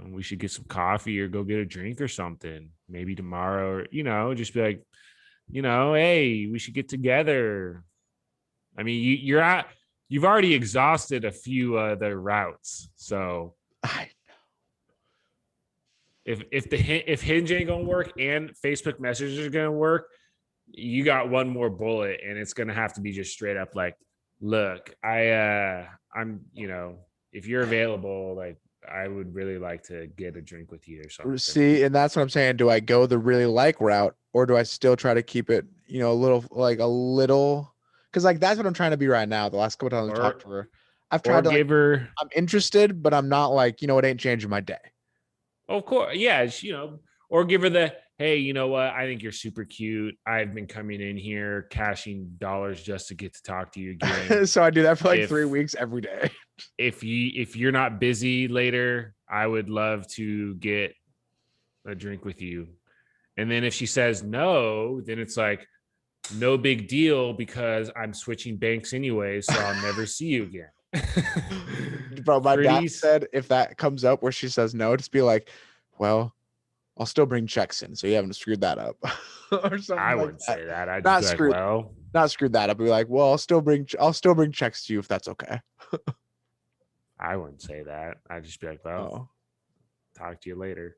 we should get some coffee or go get a drink or something. Maybe tomorrow, or just be like, hey, we should get together. I mean, you've already exhausted a few other routes. So I if Hinge ain't gonna work and Facebook Messenger is gonna work, you got one more bullet, and it's gonna have to be just straight up like, look, I'm if you're available, like I would really like to get a drink with you or something. see, and that's what I'm saying. Do I go the really like route, or do I still try to keep it, a little? Because like that's what I'm trying to be right now. The last couple times I've talked Or to her, I've or tried to like, give her, I'm interested, but I'm not like, it ain't changing my day. of course, yeah, or give her the, hey, you know what? I think you're super cute. I've been coming in here cashing dollars just to get to talk to you again. So I do that for like If 3 weeks every day. if you're not busy later, I would love to get a drink with you. And then if she says no, then it's like no big deal because I'm switching banks anyway, so I'll never see you again. Bro, my dad Pretty. said if that comes up where she says no, just be like, "Well, I'll still bring checks in, so you haven't screwed that up," or something I like wouldn't that. say that. I'd just Not be like, screwed, well, not screwed that up. Be like, "Well, I'll still bring checks to you if that's okay." I wouldn't say that. I'd just be like, well, Oh, talk to you later.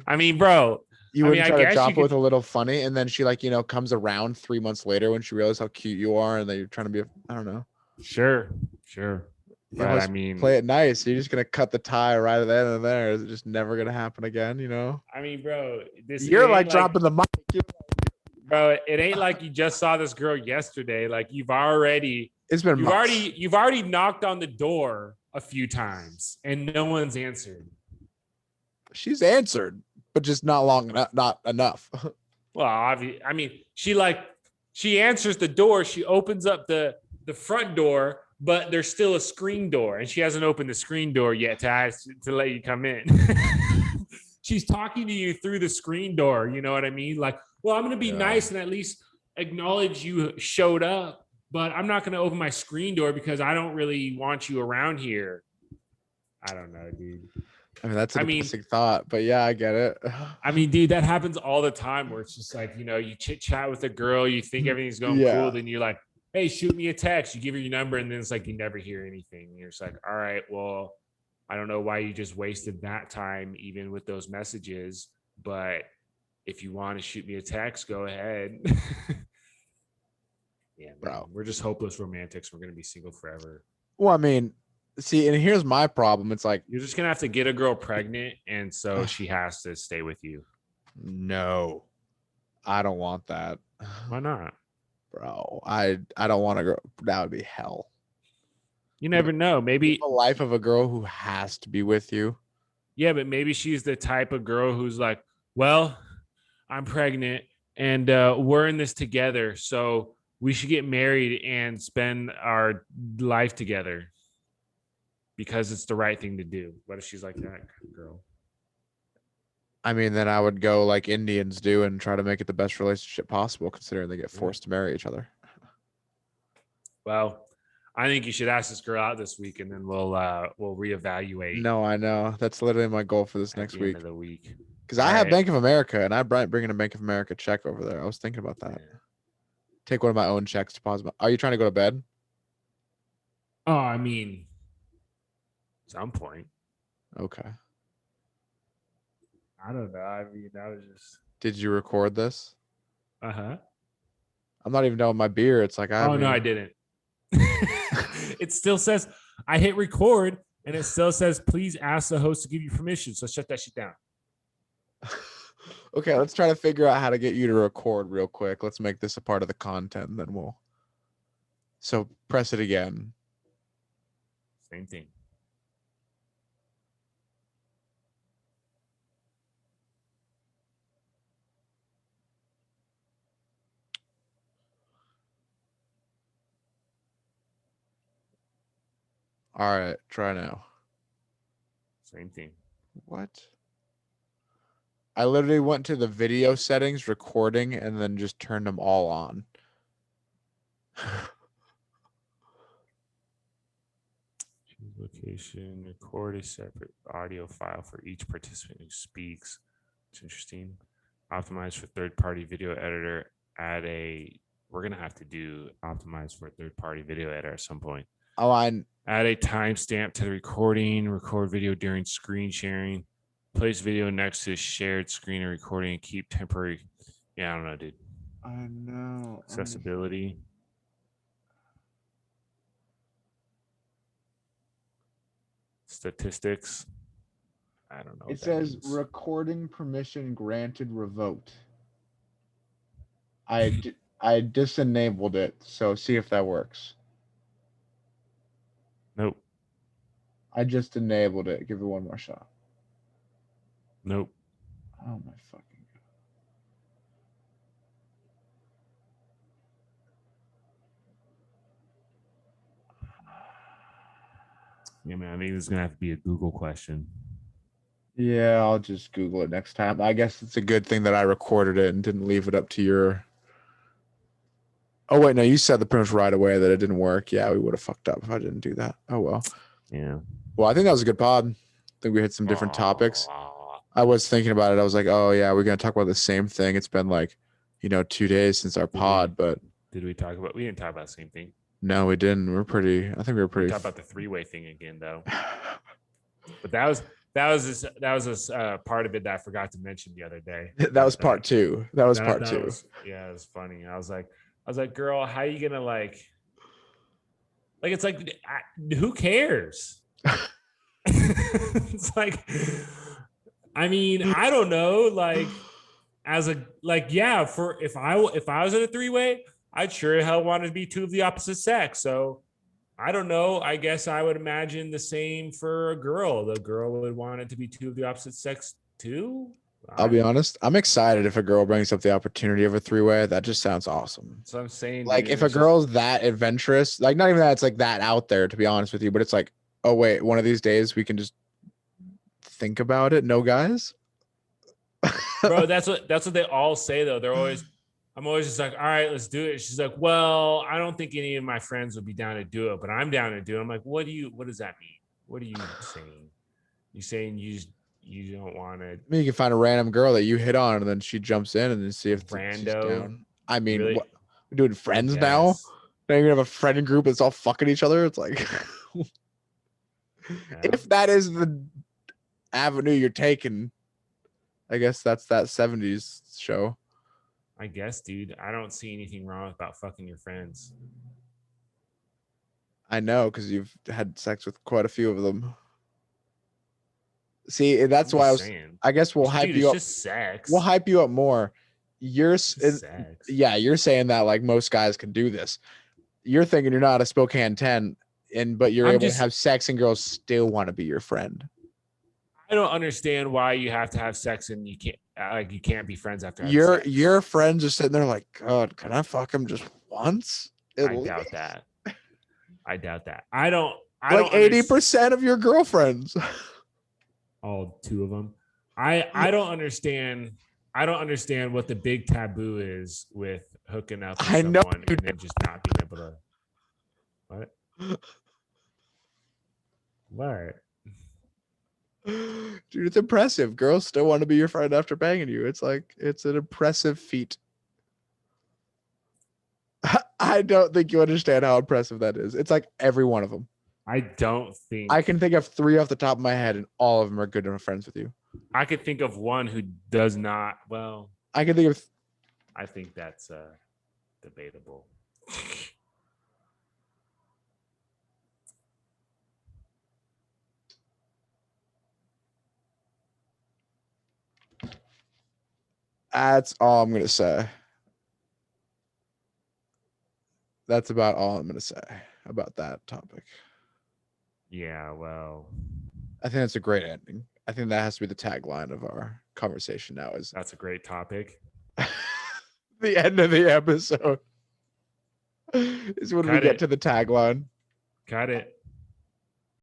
I mean, bro. you I mean, wouldn't I try to guess you drop it with could. a little funny, and then she like comes around 3 months later when she realizes how cute you are, and that you're trying to be, I don't know. Sure, sure. You But I always mean, play it nice. You're just gonna cut the tie right then and there. Is it just never gonna happen again? bro, it You're ain't like like, dropping the mic. bro, it ain't like you just saw this girl yesterday. Like It's been months. you've already knocked on the door a few times and no one's answered. She's answered, but just not long enough, not enough. Well, I mean, she answers the door, she opens up the front door, but there's still a screen door, and she hasn't opened the screen door yet to let you come in. She's talking to you through the screen door. You know what I mean? Like, well, I'm gonna be Yeah. nice and at least acknowledge you showed up, but I'm not gonna open my screen door because I don't really want you around here. I don't know, dude. I mean, that's a I mean, depressing thought, but yeah, I get it. I mean, dude, that happens all the time where it's just like, you chit chat with a girl, you think everything's going cool, Yeah, then you're like, hey, shoot me a text. You give her your number, and then it's like you never hear anything. You're just like, all right, well, I don't know why you just wasted that time, even with those messages. But if you want to shoot me a text, go ahead. Yeah, man, bro. we're just hopeless romantics. We're gonna be single forever. Well, I mean, see, and here's my problem. It's like, You're just gonna have to get a girl pregnant, and so she has to stay with you. no, I don't want that, Why not? bro. I don't want to go. That would be hell. You never know. Live Maybe, a life of a girl who has to be with you. yeah, but maybe she's the type of girl who's like, well, I'm pregnant, and we're in this together, so we should get married and spend our life together because it's the right thing to do. What if she's like that kind of girl? I mean, then I would go like Indians do and try to make it the best relationship possible, considering they get forced to marry each other. Well, I think you should ask this girl out this week, and then we'll reevaluate No, I know. That's literally my goal for this at next the end week. of the week. Because I All have right. Bank of America, and I'm bringing a Bank of America check over there. I was thinking about that. Yeah. Take one of my own checks, deposit. Are you trying to go to bed? Oh, I mean, some point. Okay. I don't know. I mean, that was just. Did you record this? Uh-huh. I'm not even done with my beer. It's like I Oh haven't no, I even... didn't. It still says I hit record, and it still says please ask the host to give you permission. So shut that shit down. Okay, let's try to figure out how to get you to record real quick. Let's make this a part of the content, and then we'll. So press it again. Same thing. All right, try now. Same thing. What? I literally went to the video settings, recording, and then just turned them all on. Choose location. Record a separate audio file for each participant who speaks. It's interesting. Optimize for third-party video editor. We're gonna have to do optimize for a third-party video editor at some point. Oh, Add a timestamp to the recording. Record video during screen sharing. Place video next to a shared screen and recording. And keep temporary. Yeah, I don't know, dude. I know. Accessibility. Statistics. I don't know. It says recording permission granted revoked. I disenabled it, so see if that works. Nope. I just enabled it. Give it one more shot. Nope. Oh my fucking god. Yeah, man. I think this is gonna have to be a Google question. Yeah, I'll just Google it next time. I guess it's a good thing that I recorded it and didn't leave it up to your. Oh wait, no, you said the pretty much right away that it didn't work. Yeah, we would have fucked up if I didn't do that. Oh well. Yeah. Well, I think that was a good pod. I think we hit some different topics. I was thinking about it. I was like, oh yeah, we're gonna talk about the same thing. It's been like, 2 days since our pod, but Did we talk about? We didn't talk about the same thing. no, we didn't. I think we were We pretty. talked about the three-way thing again, though. But that was part of it that I forgot to mention the other day. That was part two. That was part two. Yeah, it was funny. I was like, girl, how are you gonna like? It's like, who cares? It's like, I mean, I don't know. Like, for if I was in a three-way, I'd sure hell want to be two of the opposite sex. So I don't know. I guess I would imagine the same for a girl. The girl would want it to be two of the opposite sex too. I'll be honest. I'm excited if a girl brings up the opportunity of a three-way. That just sounds awesome. So I'm saying, like, if a girl's that adventurous, like, not even that it's like that out there, to be honest with you, but it's like, oh wait, one of these days we can just think about it. No, guys. Bro, that's what they all say though. I'm always just like, all right, let's do it. She's like, well, I don't think any of my friends would be down to do it, but I'm down to do it. I'm like, what does that mean? What are you saying? You saying you don't want to I mean, you can find a random girl that you hit on, and then she jumps in, and then see if she's rando? down. I You mean, really? what we're doing I friends now? guess. Now you're gonna have a friend group that's all fucking each other. It's like, Yeah. if that is the avenue you're taking, I guess that's that '70s show. I guess, dude. I don't see anything wrong about fucking your friends. I know because you've had sex with quite a few of them. See, that's I'm why I just was. saying, I guess we'll hype dude. you It's up. just We'll sex. hype you up more. It's just sex. Yeah, you're saying that like most guys can do this. You're thinking you're not a Spokane 10, but you're I'm able to just. have sex and girls still want to be your friend. I don't understand why you have to have sex and you can't like you can't be friends after having Your sex. friends are sitting there like, God, can I fuck him just once? At I least? doubt that. I doubt that. I don't. I Like don't understand. 80% of your girlfriends. All two of them. I don't understand. I don't understand what the big taboo is with hooking up with I know. someone and then just not being able to. What? What? Dude, it's impressive. Girls still want to be your friend after banging you. It's like, it's an impressive feat. I don't think you understand how impressive that is. It's like every one of them. I don't I think can think of 3 off the top of my head, and all of them are good enough friends with you. I could think of one who does not. Well, I can think of. I think that's debatable. That's all I'm gonna say. That's about all I'm gonna say about that topic. Yeah, well, I think that's a great ending. I think that has to be the tagline of our conversation now is that's a great topic. the end of the episode is when we Cut get it. to the tagline. Cut it.